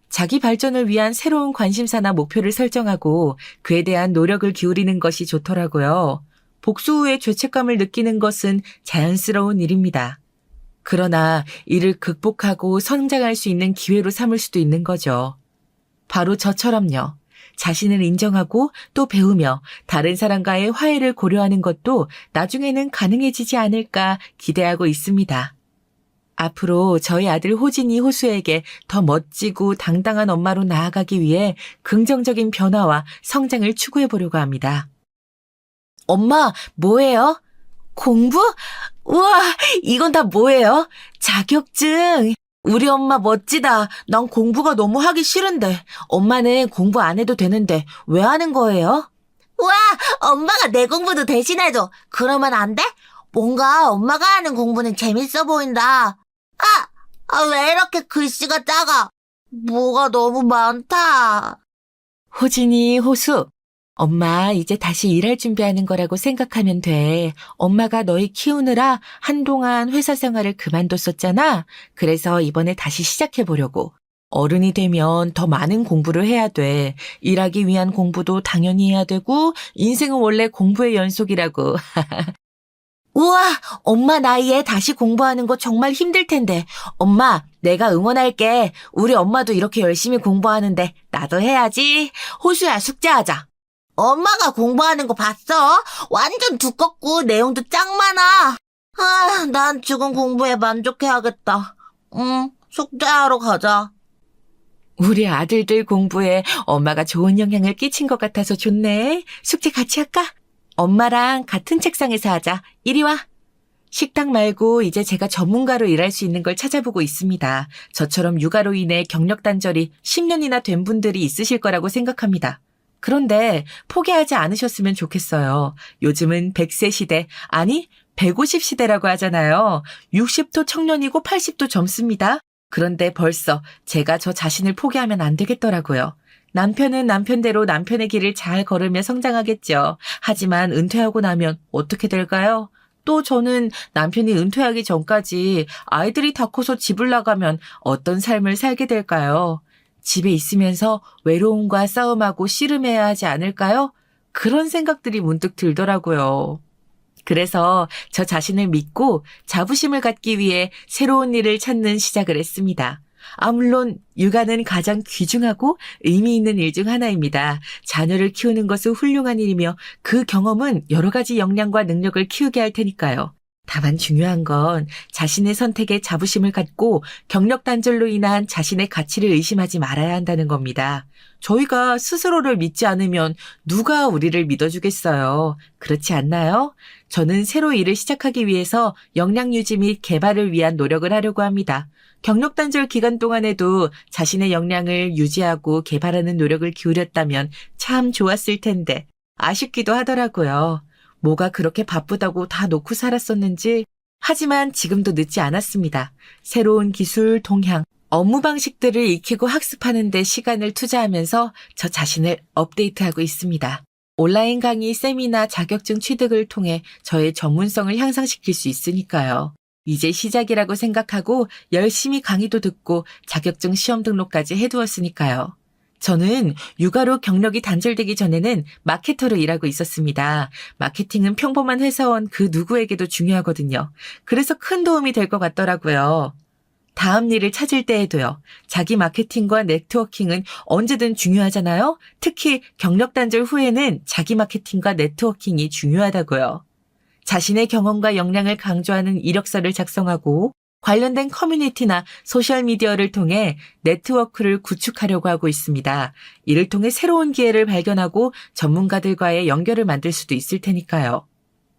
자기 발전을 위한 새로운 관심사나 목표를 설정하고 그에 대한 노력을 기울이는 것이 좋더라고요. 복수 후에 죄책감을 느끼는 것은 자연스러운 일입니다. 그러나 이를 극복하고 성장할 수 있는 기회로 삼을 수도 있는 거죠. 바로 저처럼요. 자신을 인정하고 또 배우며 다른 사람과의 화해를 고려하는 것도 나중에는 가능해지지 않을까 기대하고 있습니다. 앞으로 저희 아들 호진이 호수에게 더 멋지고 당당한 엄마로 나아가기 위해 긍정적인 변화와 성장을 추구해 보려고 합니다. 엄마, 뭐예요? 공부? 우와, 이건 다 뭐예요? 자격증. 우리 엄마 멋지다. 난 공부가 너무 하기 싫은데. 엄마는 공부 안 해도 되는데 왜 하는 거예요? 우와, 엄마가 내 공부도 대신해줘. 그러면 안 돼? 뭔가 엄마가 하는 공부는 재밌어 보인다. 왜 이렇게 글씨가 작아? 뭐가 너무 많다. 호진이, 호수. 엄마 이제 다시 일할 준비하는 거라고 생각하면 돼. 엄마가 너희 키우느라 한동안 회사 생활을 그만뒀었잖아. 그래서 이번에 다시 시작해보려고. 어른이 되면 더 많은 공부를 해야 돼. 일하기 위한 공부도 당연히 해야 되고 인생은 원래 공부의 연속이라고. 우와, 엄마 나이에 다시 공부하는 거 정말 힘들 텐데. 엄마, 내가 응원할게. 우리 엄마도 이렇게 열심히 공부하는데 나도 해야지. 호수야, 숙제하자. 엄마가 공부하는 거 봤어? 완전 두껍고 내용도 짱 많아. 아, 난 지금 공부에 만족해야겠다. 응, 숙제하러 가자. 우리 아들들 공부에 엄마가 좋은 영향을 끼친 것 같아서 좋네. 숙제 같이 할까? 엄마랑 같은 책상에서 하자. 이리 와. 식당 말고 이제 제가 전문가로 일할 수 있는 걸 찾아보고 있습니다. 저처럼 육아로 인해 경력 단절이 10년이나 된 분들이 있으실 거라고 생각합니다. 그런데 포기하지 않으셨으면 좋겠어요. 요즘은 100세 시대, 아니 150 시대라고 하잖아요. 60도 청년이고 80도 젊습니다. 그런데 벌써 제가 저 자신을 포기하면 안 되겠더라고요. 남편은 남편대로 남편의 길을 잘 걸으며 성장하겠죠. 하지만 은퇴하고 나면 어떻게 될까요? 또 저는 남편이 은퇴하기 전까지 아이들이 다 커서 집을 나가면 어떤 삶을 살게 될까요? 집에 있으면서 외로움과 싸움하고 씨름해야 하지 않을까요? 그런 생각들이 문득 들더라고요. 그래서 저 자신을 믿고 자부심을 갖기 위해 새로운 일을 찾는 시작을 했습니다. 물론 육아는 가장 귀중하고 의미 있는 일 중 하나입니다. 자녀를 키우는 것은 훌륭한 일이며 그 경험은 여러 가지 역량과 능력을 키우게 할 테니까요. 다만 중요한 건 자신의 선택에 자부심을 갖고 경력 단절로 인한 자신의 가치를 의심하지 말아야 한다는 겁니다. 저희가 스스로를 믿지 않으면 누가 우리를 믿어주겠어요. 그렇지 않나요? 저는 새로 일을 시작하기 위해서 역량 유지 및 개발을 위한 노력을 하려고 합니다. 경력 단절 기간 동안에도 자신의 역량을 유지하고 개발하는 노력을 기울였다면 참 좋았을 텐데 아쉽기도 하더라고요. 뭐가 그렇게 바쁘다고 다 놓고 살았었는지. 하지만 지금도 늦지 않았습니다. 새로운 기술, 동향, 업무 방식들을 익히고 학습하는 데 시간을 투자하면서 저 자신을 업데이트하고 있습니다. 온라인 강의, 세미나, 자격증 취득을 통해 저의 전문성을 향상시킬 수 있으니까요. 이제 시작이라고 생각하고 열심히 강의도 듣고 자격증 시험 등록까지 해두었으니까요. 저는 육아로 경력이 단절되기 전에는 마케터로 일하고 있었습니다. 마케팅은 평범한 회사원 그 누구에게도 중요하거든요. 그래서 큰 도움이 될 것 같더라고요. 다음 일을 찾을 때에도요. 자기 마케팅과 네트워킹은 언제든 중요하잖아요. 특히 경력 단절 후에는 자기 마케팅과 네트워킹이 중요하다고요. 자신의 경험과 역량을 강조하는 이력서를 작성하고 관련된 커뮤니티나 소셜미디어를 통해 네트워크를 구축하려고 하고 있습니다. 이를 통해 새로운 기회를 발견하고 전문가들과의 연결을 만들 수도 있을 테니까요.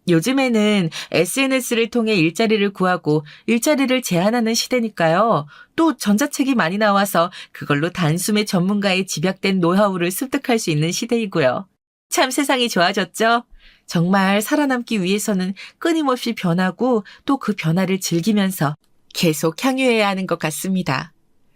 요즘에는 SNS를 통해 일자리를 구하고 일자리를 제한하는 시대니까요. 또 전자책이 많이 나와서 그걸로 단숨에 전문가의 집약된 노하우를 습득할 수 있는 시대이고요. 참 세상이 좋아졌죠? 정말 살아남기 위해서는 끊임없이 변하고 또 그 변화를 즐기면서 계속 향유해야 하는 것 같습니다.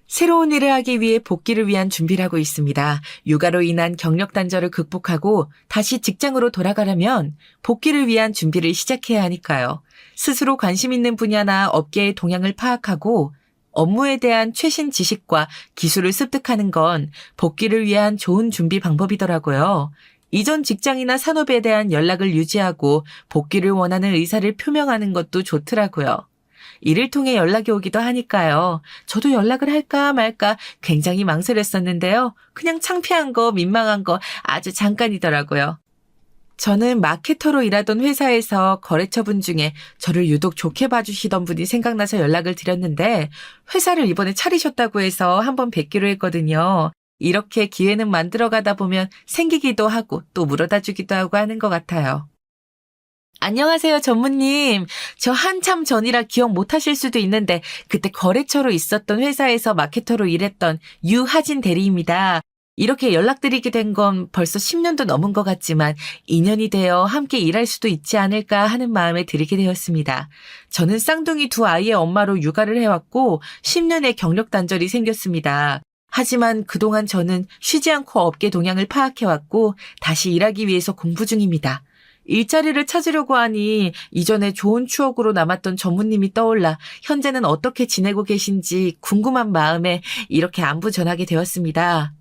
새로운 일을 하기 위해 복귀를 위한 준비를 하고 있습니다. 육아로 인한 경력 단절을 극복하고 다시 직장으로 돌아가려면 복귀를 위한 준비를 시작해야 하니까요. 스스로 관심 있는 분야나 업계의 동향을 파악하고 업무에 대한 최신 지식과 기술을 습득하는 건 복귀를 위한 좋은 준비 방법이더라고요. 이전 직장이나 산업에 대한 연락을 유지하고 복귀를 원하는 의사를 표명하는 것도 좋더라고요. 이를 통해 연락이 오기도 하니까요. 저도 연락을 할까 말까 굉장히 망설였었는데요. 그냥 창피한 거, 민망한 거 아주 잠깐이더라고요. 저는 마케터로 일하던 회사에서 거래처분 중에 저를 유독 좋게 봐주시던 분이 생각나서 연락을 드렸는데 회사를 이번에 차리셨다고 해서 한번 뵙기로 했거든요. 이렇게 기회는 만들어가다 보면 생기기도 하고 또 물어다 주기도 하고 하는 것 같아요. 안녕하세요, 전무님. 저 한참 전이라 기억 못 하실 수도 있는데 그때 거래처로 있었던 회사에서 마케터로 일했던 유하진 대리입니다. 이렇게 연락드리게 된 건 벌써 10년도 넘은 것 같지만 인연이 되어 함께 일할 수도 있지 않을까 하는 마음에 드리게 되었습니다. 저는 쌍둥이 두 아이의 엄마로 육아를 해왔고 10년의 경력 단절이 생겼습니다. 하지만 그동안 저는 쉬지 않고 업계 동향을 파악해왔고 다시 일하기 위해서 공부 중입니다. 일자리를 찾으려고 하니 이전에 좋은 추억으로 남았던 전무님이 떠올라 현재는 어떻게 지내고 계신지 궁금한 마음에 이렇게 안부 전하게 되었습니다.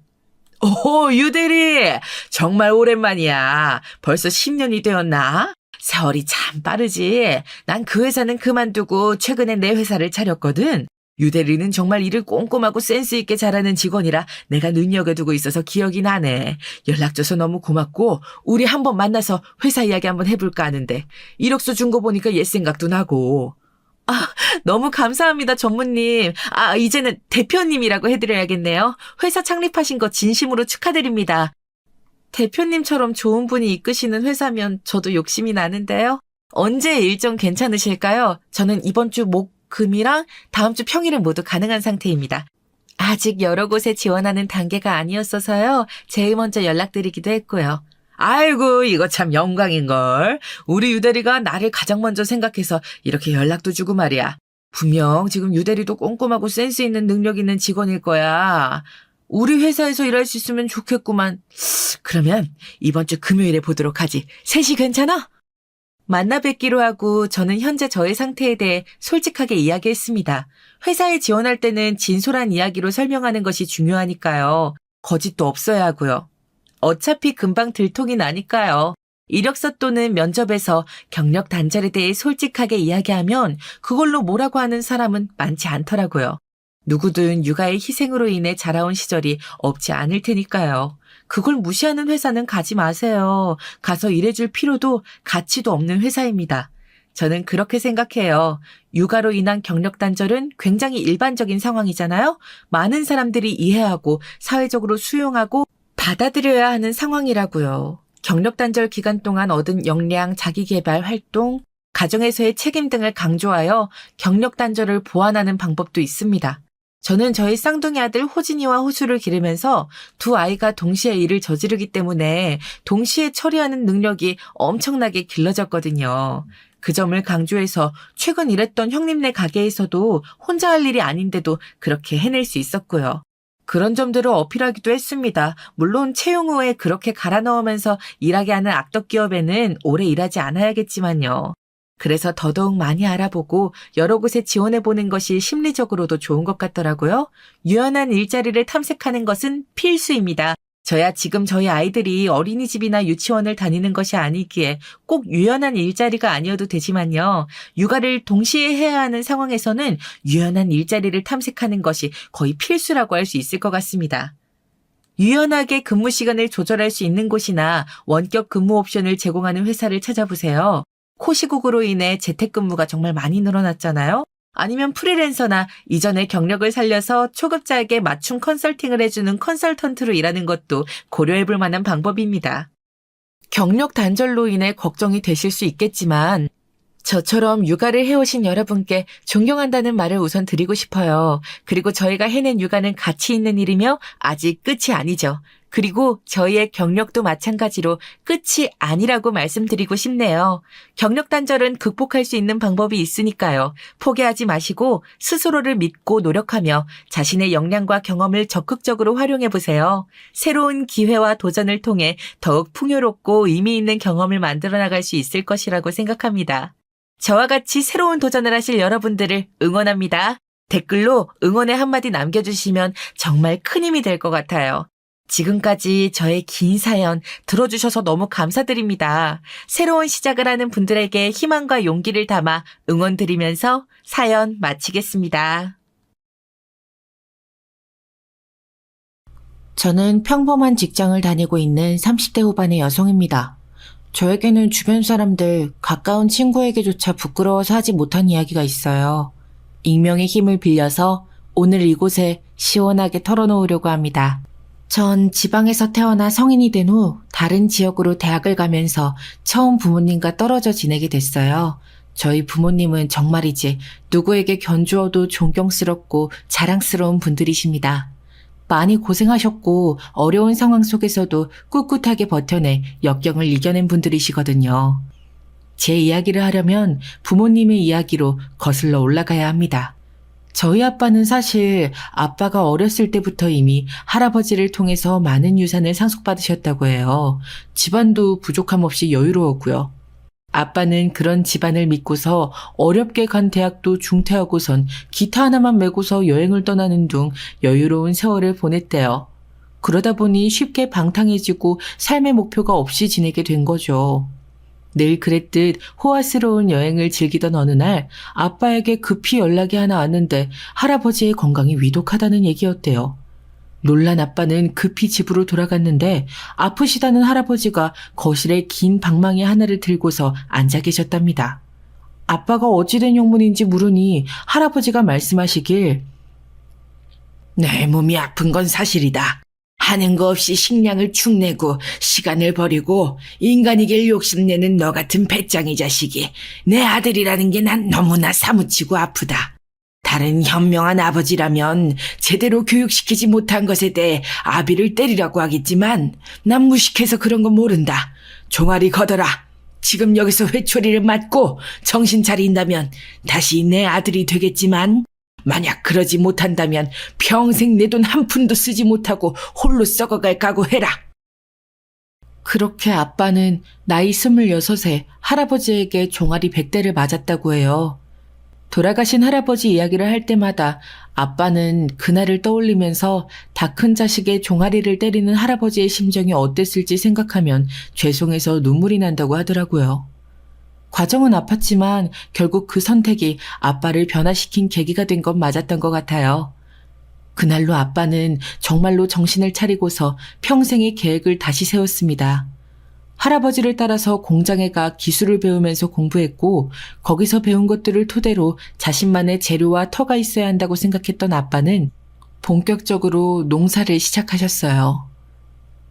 오, 유대리! 정말 오랜만이야. 벌써 10년이 되었나? 세월이 참 빠르지. 난 그 회사는 그만두고 최근에 내 회사를 차렸거든. 유대리는 정말 일을 꼼꼼하고 센스 있게 잘하는 직원이라 내가 눈여겨두고 있어서 기억이 나네. 연락 줘서 너무 고맙고 우리 한번 만나서 회사 이야기 한번 해볼까 하는데 이력서 준 거 보니까 옛 생각도 나고. 너무 감사합니다, 전무님. 이제는 대표님이라고 해드려야겠네요. 회사 창립하신 거 진심으로 축하드립니다. 대표님처럼 좋은 분이 이끄시는 회사면 저도 욕심이 나는데요. 언제 일정 괜찮으실까요? 저는 이번 주 금이랑 다음 주 평일은 모두 가능한 상태입니다. 아직 여러 곳에 지원하는 단계가 아니었어서요. 제일 먼저 연락드리기도 했고요. 아이고, 이거 참 영광인걸. 우리 유대리가 나를 가장 먼저 생각해서 이렇게 연락도 주고 말이야. 분명 지금 유대리도 꼼꼼하고 센스 있는 능력 있는 직원일 거야. 우리 회사에서 일할 수 있으면 좋겠구만. 그러면 이번 주 금요일에 보도록 하지. 3시 괜찮아? 만나 뵙기로 하고 저는 현재 저의 상태에 대해 솔직하게 이야기했습니다. 회사에 지원할 때는 진솔한 이야기로 설명하는 것이 중요하니까요. 거짓도 없어야 하고요. 어차피 금방 들통이 나니까요. 이력서 또는 면접에서 경력 단절에 대해 솔직하게 이야기하면 그걸로 뭐라고 하는 사람은 많지 않더라고요. 누구든 육아의 희생으로 인해 자라온 시절이 없지 않을 테니까요. 그걸 무시하는 회사는 가지 마세요. 가서 일해줄 필요도 가치도 없는 회사입니다. 저는 그렇게 생각해요. 육아로 인한 경력 단절은 굉장히 일반적인 상황이잖아요. 많은 사람들이 이해하고 사회적으로 수용하고 받아들여야 하는 상황이라고요. 경력 단절 기간 동안 얻은 역량, 자기개발 활동, 가정에서의 책임 등을 강조하여 경력 단절을 보완하는 방법도 있습니다. 저는 저희 쌍둥이 아들 호진이와 호수를 기르면서 두 아이가 동시에 일을 저지르기 때문에 동시에 처리하는 능력이 엄청나게 길러졌거든요. 그 점을 강조해서 최근 일했던 형님네 가게에서도 혼자 할 일이 아닌데도 그렇게 해낼 수 있었고요. 그런 점들을 어필하기도 했습니다. 물론 채용 후에 그렇게 갈아 넣으면서 일하게 하는 악덕 기업에는 오래 일하지 않아야겠지만요. 그래서 더더욱 많이 알아보고 여러 곳에 지원해보는 것이 심리적으로도 좋은 것 같더라고요. 유연한 일자리를 탐색하는 것은 필수입니다. 저야 지금 저희 아이들이 어린이집이나 유치원을 다니는 것이 아니기에 꼭 유연한 일자리가 아니어도 되지만요. 육아를 동시에 해야 하는 상황에서는 유연한 일자리를 탐색하는 것이 거의 필수라고 할 수 있을 것 같습니다. 유연하게 근무 시간을 조절할 수 있는 곳이나 원격 근무 옵션을 제공하는 회사를 찾아보세요. 코시국으로 인해 재택근무가 정말 많이 늘어났잖아요. 아니면 프리랜서나 이전의 경력을 살려서 초급자에게 맞춤 컨설팅을 해주는 컨설턴트로 일하는 것도 고려해볼 만한 방법입니다. 경력 단절로 인해 걱정이 되실 수 있겠지만 저처럼 육아를 해오신 여러분께 존경한다는 말을 우선 드리고 싶어요. 그리고 저희가 해낸 육아는 가치 있는 일이며 아직 끝이 아니죠. 그리고 저희의 경력도 마찬가지로 끝이 아니라고 말씀드리고 싶네요. 경력 단절은 극복할 수 있는 방법이 있으니까요. 포기하지 마시고 스스로를 믿고 노력하며 자신의 역량과 경험을 적극적으로 활용해보세요. 새로운 기회와 도전을 통해 더욱 풍요롭고 의미 있는 경험을 만들어 나갈 수 있을 것이라고 생각합니다. 저와 같이 새로운 도전을 하실 여러분들을 응원합니다. 댓글로 응원의 한마디 남겨주시면 정말 큰 힘이 될 것 같아요. 지금까지 저의 긴 사연 들어주셔서 너무 감사드립니다. 새로운 시작을 하는 분들에게 희망과 용기를 담아 응원드리면서 사연 마치겠습니다. 저는 평범한 직장을 다니고 있는 30대 후반의 여성입니다. 저에게는 주변 사람들, 가까운 친구에게조차 부끄러워서 하지 못한 이야기가 있어요. 익명의 힘을 빌려서 오늘 이곳에 시원하게 털어놓으려고 합니다. 전 지방에서 태어나 성인이 된 후 다른 지역으로 대학을 가면서 처음 부모님과 떨어져 지내게 됐어요. 저희 부모님은 정말이지 누구에게 견주어도 존경스럽고 자랑스러운 분들이십니다. 많이 고생하셨고 어려운 상황 속에서도 꿋꿋하게 버텨내 역경을 이겨낸 분들이시거든요. 제 이야기를 하려면 부모님의 이야기로 거슬러 올라가야 합니다. 저희 아빠는 사실 아빠가 어렸을 때부터 이미 할아버지를 통해서 많은 유산을 상속받으셨다고 해요. 집안도 부족함 없이 여유로웠고요. 아빠는 그런 집안을 믿고서 어렵게 간 대학도 중퇴하고선 기타 하나만 메고서 여행을 떠나는 등 여유로운 세월을 보냈대요. 그러다 보니 쉽게 방탕해지고 삶의 목표가 없이 지내게 된 거죠. 늘 그랬듯 호화스러운 여행을 즐기던 어느 날 아빠에게 급히 연락이 하나 왔는데 할아버지의 건강이 위독하다는 얘기였대요. 놀란 아빠는 급히 집으로 돌아갔는데 아프시다는 할아버지가 거실에 긴 방망이 하나를 들고서 앉아 계셨답니다. 아빠가 어찌된 용문인지 물으니 할아버지가 말씀하시길 내 몸이 아픈 건 사실이다. 하는 거 없이 식량을 축내고 시간을 버리고 인간이길 욕심내는 너 같은 배짱이 자식이 내 아들이라는 게 난 너무나 사무치고 아프다. 다른 현명한 아버지라면 제대로 교육시키지 못한 것에 대해 아비를 때리라고 하겠지만 난 무식해서 그런 건 모른다. 종아리 걷어라. 지금 여기서 회초리를 맞고 정신 차린다면 다시 내 아들이 되겠지만 만약 그러지 못한다면 평생 내 돈 한 푼도 쓰지 못하고 홀로 썩어갈 각오해라. 그렇게 아빠는 나이 26에 할아버지에게 종아리 100대를 맞았다고 해요. 돌아가신 할아버지 이야기를 할 때마다 아빠는 그날을 떠올리면서 다 큰 자식의 종아리를 때리는 할아버지의 심정이 어땠을지 생각하면 죄송해서 눈물이 난다고 하더라고요. 과정은 아팠지만 결국 그 선택이 아빠를 변화시킨 계기가 된 건 맞았던 것 같아요. 그날로 아빠는 정말로 정신을 차리고서 평생의 계획을 다시 세웠습니다. 할아버지를 따라서 공장에 가 기술을 배우면서 공부했고 거기서 배운 것들을 토대로 자신만의 재료와 터가 있어야 한다고 생각했던 아빠는 본격적으로 농사를 시작하셨어요.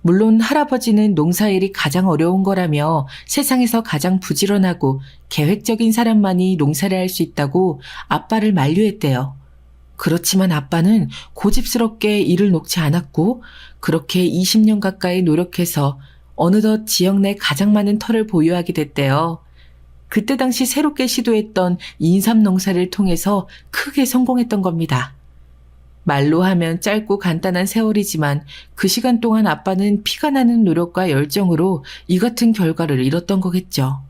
물론 할아버지는 농사일이 가장 어려운 거라며 세상에서 가장 부지런하고 계획적인 사람만이 농사를 할 수 있다고 아빠를 만류했대요. 그렇지만 아빠는 고집스럽게 일을 놓지 않았고 그렇게 20년 가까이 노력해서 어느덧 지역 내 가장 많은 터를 보유하게 됐대요. 그때 당시 새롭게 시도했던 인삼 농사를 통해서 크게 성공했던 겁니다. 말로 하면 짧고 간단한 세월이지만 그 시간 동안 아빠는 피가 나는 노력과 열정으로 이 같은 결과를 이뤘던 거겠죠.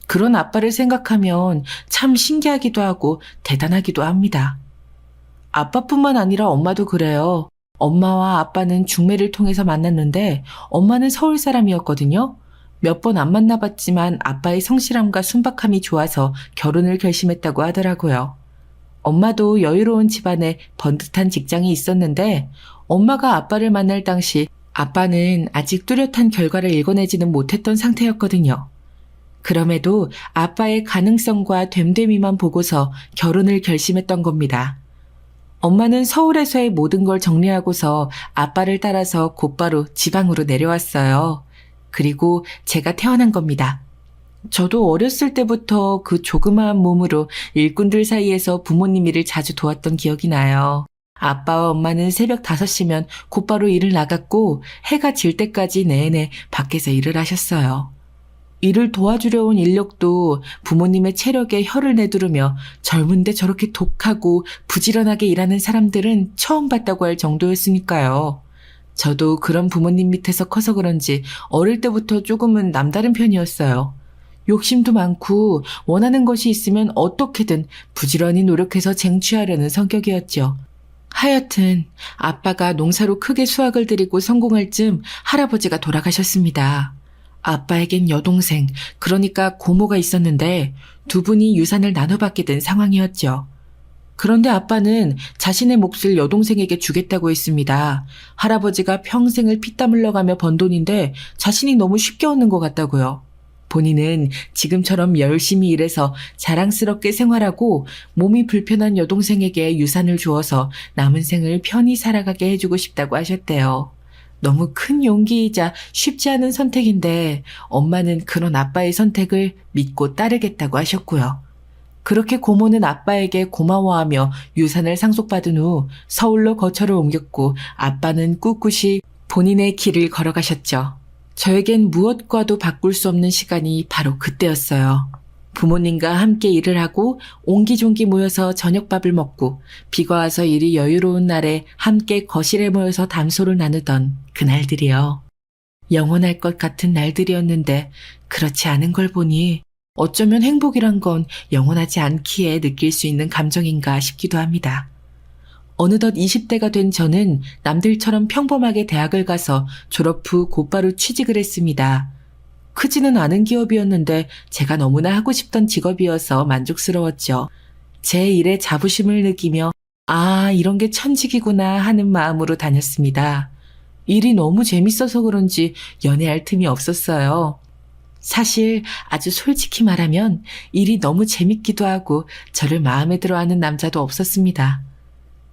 그런 아빠를 생각하면 참 신기하기도 하고 대단하기도 합니다. 아빠뿐만 아니라 엄마도 그래요. 엄마와 아빠는 중매를 통해서 만났는데 엄마는 서울 사람이었거든요. 몇 번 안 만나봤지만 아빠의 성실함과 순박함이 좋아서 결혼을 결심했다고 하더라고요. 엄마도 여유로운 집안에 번듯한 직장이 있었는데 엄마가 아빠를 만날 당시 아빠는 아직 뚜렷한 결과를 읽어내지는 못했던 상태였거든요. 그럼에도 아빠의 가능성과 됨됨이만 보고서 결혼을 결심했던 겁니다. 엄마는 서울에서의 모든 걸 정리하고서 아빠를 따라서 곧바로 지방으로 내려왔어요. 그리고 제가 태어난 겁니다. 저도 어렸을 때부터 그 조그마한 몸으로 일꾼들 사이에서 부모님 일을 자주 도왔던 기억이 나요. 아빠와 엄마는 새벽 5시면 곧바로 일을 나갔고 해가 질 때까지 내내 밖에서 일을 하셨어요. 일을 도와주려 온 인력도 부모님의 체력에 혀를 내두르며 젊은데 저렇게 독하고 부지런하게 일하는 사람들은 처음 봤다고 할 정도였으니까요. 저도 그런 부모님 밑에서 커서 그런지 어릴 때부터 조금은 남다른 편이었어요. 욕심도 많고 원하는 것이 있으면 어떻게든 부지런히 노력해서 쟁취하려는 성격이었죠. 하여튼 아빠가 농사로 크게 수확을 들이고 성공할 즈음 할아버지가 돌아가셨습니다. 아빠에겐 여동생, 그러니까 고모가 있었는데 두 분이 유산을 나눠받게 된 상황이었죠. 그런데 아빠는 자신의 몫을 여동생에게 주겠다고 했습니다. 할아버지가 평생을 피땀 흘려가며 번 돈인데 자신이 너무 쉽게 얻는 것 같다고요. 본인은 지금처럼 열심히 일해서 자랑스럽게 생활하고 몸이 불편한 여동생에게 유산을 주어서 남은 생을 편히 살아가게 해주고 싶다고 하셨대요. 너무 큰 용기이자 쉽지 않은 선택인데 엄마는 그런 아빠의 선택을 믿고 따르겠다고 하셨고요. 그렇게 고모는 아빠에게 고마워하며 유산을 상속받은 후 서울로 거처를 옮겼고 아빠는 꿋꿋이 본인의 길을 걸어가셨죠. 저에겐 무엇과도 바꿀 수 없는 시간이 바로 그때였어요. 부모님과 함께 일을 하고 옹기종기 모여서 저녁밥을 먹고 비가 와서 일이 여유로운 날에 함께 거실에 모여서 담소를 나누던 그날들이요. 영원할 것 같은 날들이었는데 그렇지 않은 걸 보니 어쩌면 행복이란 건 영원하지 않기에 느낄 수 있는 감정인가 싶기도 합니다. 어느덧 20대가 된 저는 남들처럼 평범하게 대학을 가서 졸업 후 곧바로 취직을 했습니다. 크지는 않은 기업이었는데 제가 너무나 하고 싶던 직업이어서 만족스러웠죠. 제 일에 자부심을 느끼며 아, 이런 게 천직이구나 하는 마음으로 다녔습니다. 일이 너무 재밌어서 그런지 연애할 틈이 없었어요. 사실 아주 솔직히 말하면 일이 너무 재밌기도 하고 저를 마음에 들어하는 남자도 없었습니다.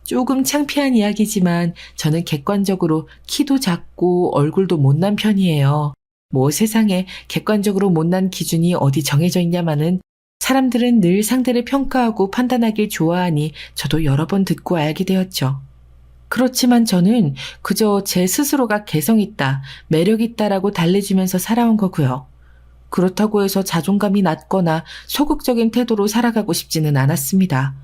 조금 창피한 이야기지만 저는 객관적으로 키도 작고 얼굴도 못난 편이에요. 뭐 세상에 객관적으로 못난 기준이 어디 정해져 있냐마는 사람들은 늘 상대를 평가하고 판단하길 좋아하니 저도 여러 번 듣고 알게 되었죠. 그렇지만 저는 그저 제 스스로가 개성있다, 매력있다라고 달래주면서 살아온 거고요. 그렇다고 해서 자존감이 낮거나 소극적인 태도로 살아가고 싶지는 않았습니다.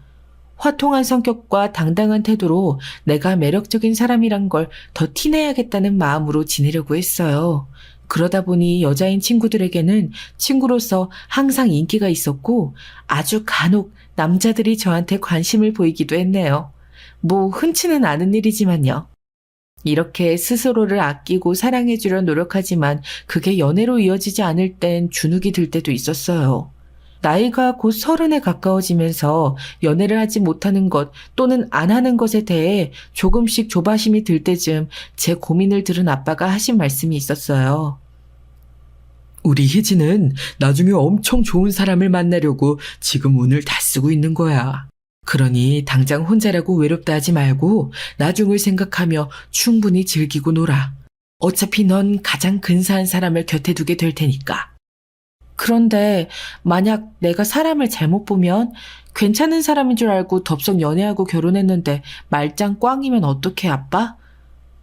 화통한 성격과 당당한 태도로 내가 매력적인 사람이란 걸 더 티내야겠다는 마음으로 지내려고 했어요. 그러다 보니 여자인 친구들에게는 친구로서 항상 인기가 있었고 아주 간혹 남자들이 저한테 관심을 보이기도 했네요. 뭐 흔치는 않은 일이지만요. 이렇게 스스로를 아끼고 사랑해주려 노력하지만 그게 연애로 이어지지 않을 땐 주눅이 들 때도 있었어요. 나이가 곧 30에 가까워지면서 연애를 하지 못하는 것 또는 안 하는 것에 대해 조금씩 조바심이 들 때쯤 제 고민을 들은 아빠가 하신 말씀이 있었어요. 우리 희진은 나중에 엄청 좋은 사람을 만나려고 지금 운을 다 쓰고 있는 거야. 그러니 당장 혼자라고 외롭다 하지 말고 나중을 생각하며 충분히 즐기고 놀아. 어차피 넌 가장 근사한 사람을 곁에 두게 될 테니까. 그런데 만약 내가 사람을 잘못 보면 괜찮은 사람인 줄 알고 덥석 연애하고 결혼했는데 말짱 꽝이면 어떡해, 아빠?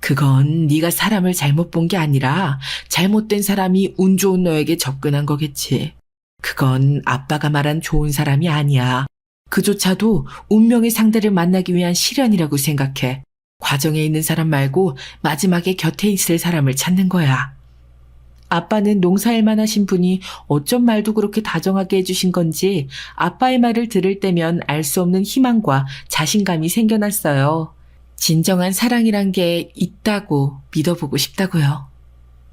그건 네가 사람을 잘못 본 게 아니라 잘못된 사람이 운 좋은 너에게 접근한 거겠지. 그건 아빠가 말한 좋은 사람이 아니야. 그조차도 운명의 상대를 만나기 위한 시련이라고 생각해. 과정에 있는 사람 말고 마지막에 곁에 있을 사람을 찾는 거야. 아빠는 농사일만 하신 분이 어쩜 말도 그렇게 다정하게 해주신 건지 아빠의 말을 들을 때면 알 수 없는 희망과 자신감이 생겨났어요. 진정한 사랑이란 게 있다고 믿어보고 싶다고요.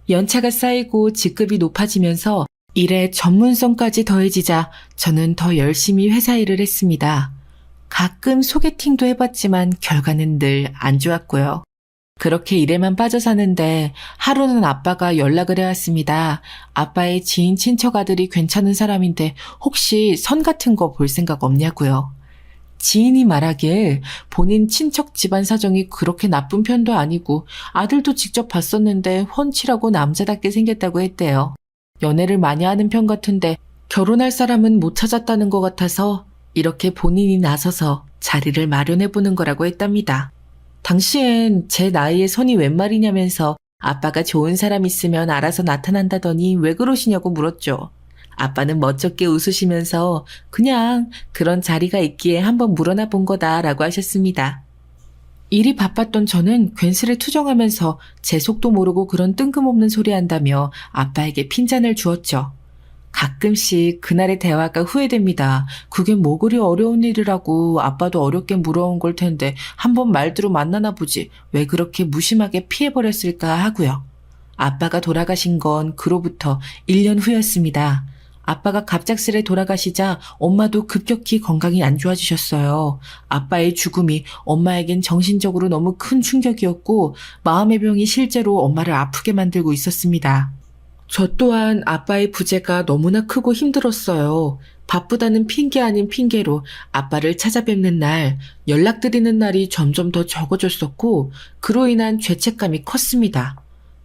연차가 쌓이고 직급이 높아지면서 일에 전문성까지 더해지자 저는 더 열심히 회사 일을 했습니다. 가끔 소개팅도 해봤지만 결과는 늘 안 좋았고요. 그렇게 일에만 빠져 사는데 하루는 아빠가 연락을 해왔습니다. 아빠의 지인 친척 아들이 괜찮은 사람인데 혹시 선 같은 거 볼 생각 없냐고요. 지인이 말하길 본인 친척 집안 사정이 그렇게 나쁜 편도 아니고 아들도 직접 봤었는데 훤칠하고 남자답게 생겼다고 했대요. 연애를 많이 하는 편 같은데 결혼할 사람은 못 찾았다는 것 같아서 이렇게 본인이 나서서 자리를 마련해보는 거라고 했답니다. 당시엔 제 나이에 선이 웬 말이냐면서 아빠가 좋은 사람 있으면 알아서 나타난다더니 왜 그러시냐고 물었죠. 아빠는 멋쩍게 웃으시면서 그냥 그런 자리가 있기에 한번 물어나 본 거다라고 하셨습니다. 일이 바빴던 저는 괜스레 투정하면서 제 속도 모르고 그런 뜬금없는 소리 한다며 아빠에게 핀잔을 주었죠. 가끔씩 그날의 대화가 후회됩니다. 그게 뭐 그리 어려운 일이라고 아빠도 어렵게 물어온 걸 텐데 한번 말대로 만나나 보지 왜 그렇게 무심하게 피해버렸을까 하고요. 아빠가 돌아가신 건 그로부터 1년 후였습니다. 아빠가 갑작스레 돌아가시자 엄마도 급격히 건강이 안 좋아지셨어요. 아빠의 죽음이 엄마에겐 정신적으로 너무 큰 충격이었고 마음의 병이 실제로 엄마를 아프게 만들고 있었습니다. 저 또한 아빠의 부재가 너무나 크고 힘들었어요. 바쁘다는 핑계 아닌 핑계로 아빠를 찾아뵙는 날, 연락드리는 날이 점점 더 적어졌었고 그로 인한 죄책감이 컸습니다.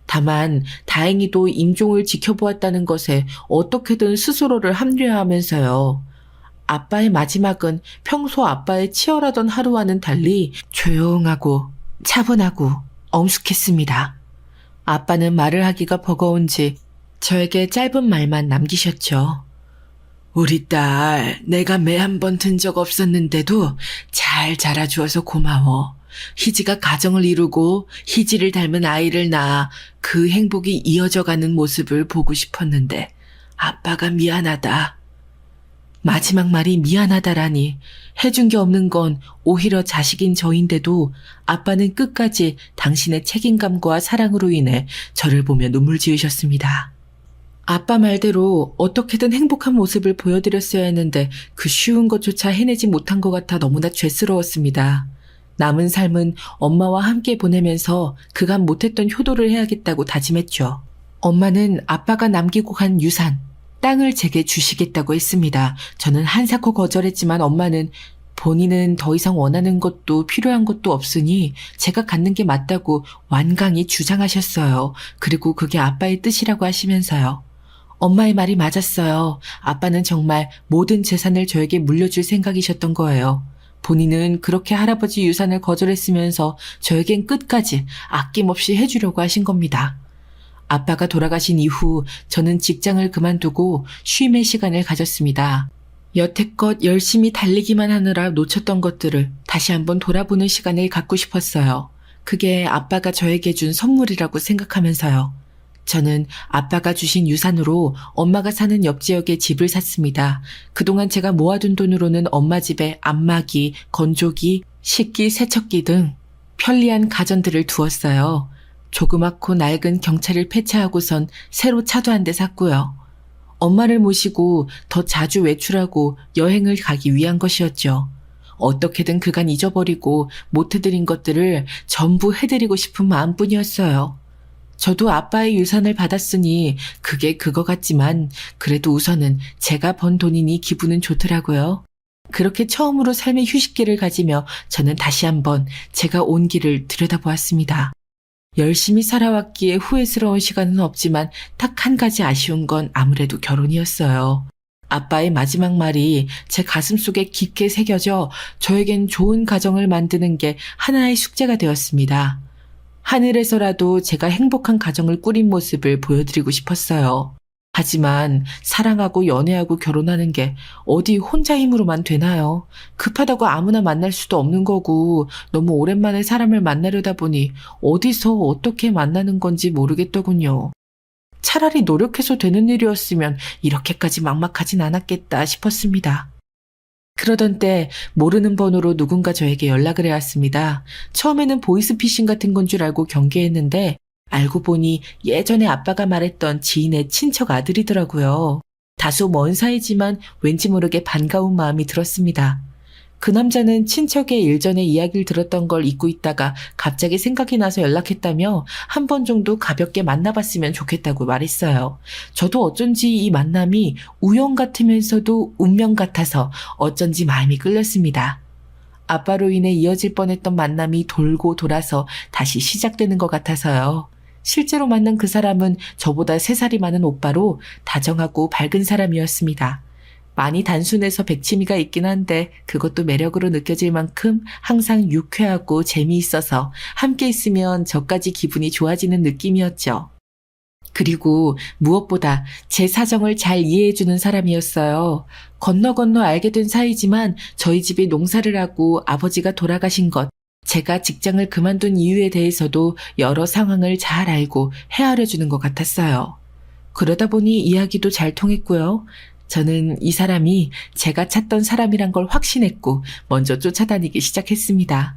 다만 다행히도 임종을 지켜보았다는 것에 어떻게든 스스로를 합리화하면서요. 아빠의 마지막은 평소 아빠의 치열하던 하루와는 달리 조용하고 차분하고 엄숙했습니다. 아빠는 말을 하기가 버거운지 저에게 짧은 말만 남기셨죠. 우리 딸, 내가 매 한 번 든 적 없었는데도 잘 자라주어서 고마워. 희지가 가정을 이루고 희지를 닮은 아이를 낳아 그 행복이 이어져가는 모습을 보고 싶었는데 아빠가 미안하다. 마지막 말이 미안하다라니 해준 게 없는 건 오히려 자식인 저인데도 아빠는 끝까지 당신의 책임감과 사랑으로 인해 저를 보며 눈물 지으셨습니다. 아빠 말대로 어떻게든 행복한 모습을 보여드렸어야 했는데 그 쉬운 것조차 해내지 못한 것 같아 너무나 죄스러웠습니다. 남은 삶은 엄마와 함께 보내면서 그간 못했던 효도를 해야겠다고 다짐했죠. 엄마는 아빠가 남기고 간 유산, 땅을 제게 주시겠다고 했습니다. 저는 한사코 거절했지만 엄마는 본인은 더 이상 원하는 것도 필요한 것도 없으니 제가 갖는 게 맞다고 완강히 주장하셨어요. 그리고 그게 아빠의 뜻이라고 하시면서요. 엄마의 말이 맞았어요. 아빠는 정말 모든 재산을 저에게 물려줄 생각이셨던 거예요. 본인은 그렇게 할아버지 유산을 거절했으면서 저에겐 끝까지 아낌없이 해주려고 하신 겁니다. 아빠가 돌아가신 이후 저는 직장을 그만두고 쉼의 시간을 가졌습니다. 여태껏 열심히 달리기만 하느라 놓쳤던 것들을 다시 한번 돌아보는 시간을 갖고 싶었어요. 그게 아빠가 저에게 준 선물이라고 생각하면서요. 저는 아빠가 주신 유산으로 엄마가 사는 옆 지역에 집을 샀습니다. 그동안 제가 모아둔 돈으로는 엄마 집에 안마기, 건조기, 식기, 세척기 등 편리한 가전들을 두었어요. 조그맣고 낡은 경차를 폐차하고선 새로 차도 한 대 샀고요. 엄마를 모시고 더 자주 외출하고 여행을 가기 위한 것이었죠. 어떻게든 그간 잊어버리고 못해드린 것들을 전부 해드리고 싶은 마음뿐이었어요. 저도 아빠의 유산을 받았으니 그게 그거 같지만 그래도 우선은 제가 번 돈이니 기분은 좋더라고요. 그렇게 처음으로 삶의 휴식기를 가지며 저는 다시 한번 제가 온 길을 들여다보았습니다. 열심히 살아왔기에 후회스러운 시간은 없지만 딱 한 가지 아쉬운 건 아무래도 결혼이었어요. 아빠의 마지막 말이 제 가슴속에 깊게 새겨져 저에겐 좋은 가정을 만드는 게 하나의 숙제가 되었습니다. 하늘에서라도 제가 행복한 가정을 꾸린 모습을 보여드리고 싶었어요. 하지만 사랑하고 연애하고 결혼하는 게 어디 혼자 힘으로만 되나요? 급하다고 아무나 만날 수도 없는 거고 너무 오랜만에 사람을 만나려다 보니 어디서 어떻게 만나는 건지 모르겠더군요. 차라리 노력해서 되는 일이었으면 이렇게까지 막막하진 않았겠다 싶었습니다. 그러던 때 모르는 번호로 누군가 저에게 연락을 해왔습니다. 처음에는 보이스피싱 같은 건 줄 알고 경계했는데 알고 보니 예전에 아빠가 말했던 지인의 친척 아들이더라고요. 다소 먼 사이지만 왠지 모르게 반가운 마음이 들었습니다. 그 남자는 친척의 일전에 이야기를 들었던 걸 잊고 있다가 갑자기 생각이 나서 연락했다며 한 번 정도 가볍게 만나봤으면 좋겠다고 말했어요. 저도 어쩐지 이 만남이 우연 같으면서도 운명 같아서 어쩐지 마음이 끌렸습니다. 아빠로 인해 이어질 뻔했던 만남이 돌고 돌아서 다시 시작되는 것 같아서요. 실제로 만난 그 사람은 저보다 3살이 많은 오빠로 다정하고 밝은 사람이었습니다. 많이 단순해서 백치미가 있긴 한데 그것도 매력으로 느껴질 만큼 항상 유쾌하고 재미있어서 함께 있으면 저까지 기분이 좋아지는 느낌이었죠. 그리고 무엇보다 제 사정을 잘 이해해주는 사람이었어요. 건너 알게 된 사이지만 저희 집에 농사를 하고 아버지가 돌아가신 것, 제가 직장을 그만둔 이유에 대해서도 여러 상황을 잘 알고 헤아려주는 것 같았어요. 그러다 보니 이야기도 잘 통했고요. 저는 이 사람이 제가 찾던 사람이란 걸 확신했고 먼저 쫓아다니기 시작했습니다.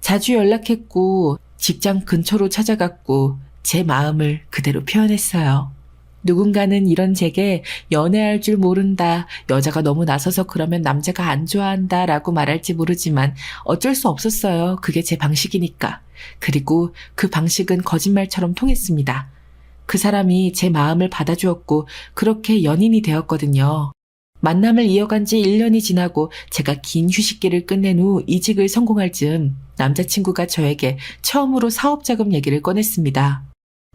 자주 연락했고 직장 근처로 찾아갔고 제 마음을 그대로 표현했어요. 누군가는 이런 제게 연애할 줄 모른다, 여자가 너무 나서서 그러면 남자가 안 좋아한다 라고 말할지 모르지만 어쩔 수 없었어요. 그게 제 방식이니까. 그리고 그 방식은 거짓말처럼 통했습니다. 그 사람이 제 마음을 받아주었고 그렇게 연인이 되었거든요. 만남을 이어간 지 1년이 지나고 제가 긴 휴식기를 끝낸 후 이직을 성공할 즈음 남자친구가 저에게 처음으로 사업자금 얘기를 꺼냈습니다.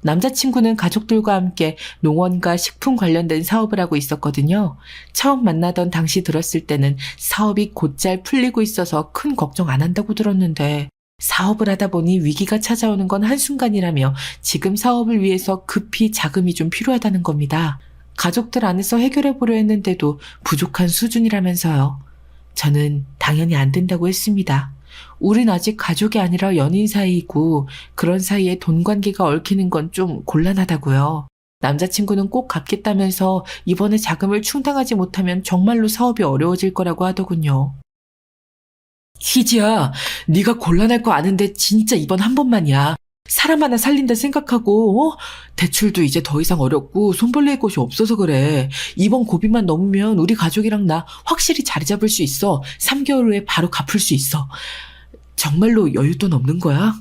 남자친구는 가족들과 함께 농원과 식품 관련된 사업을 하고 있었거든요. 처음 만나던 당시 들었을 때는 사업이 곧잘 풀리고 있어서 큰 걱정 안 한다고 들었는데 사업을 하다 보니 위기가 찾아오는 건 한순간이라며 지금 사업을 위해서 급히 자금이 좀 필요하다는 겁니다. 가족들 안에서 해결해 보려 했는데도 부족한 수준이라면서요. 저는 당연히 안 된다고 했습니다. 우린 아직 가족이 아니라 연인 사이이고 그런 사이에 돈 관계가 얽히는 건 좀 곤란하다고요. 남자친구는 꼭 갚겠다면서 이번에 자금을 충당하지 못하면 정말로 사업이 어려워질 거라고 하더군요. 희지야, 네가 곤란할 거 아는데 진짜 이번 한 번만이야. 사람 하나 살린다 생각하고, 대출도 이제 더 이상 어렵고 손 벌릴 곳이 없어서 그래. 이번 고비만 넘으면 우리 가족이랑 나 확실히 자리 잡을 수 있어. 3개월 후에 바로 갚을 수 있어. 정말로 여윳돈 없는 거야?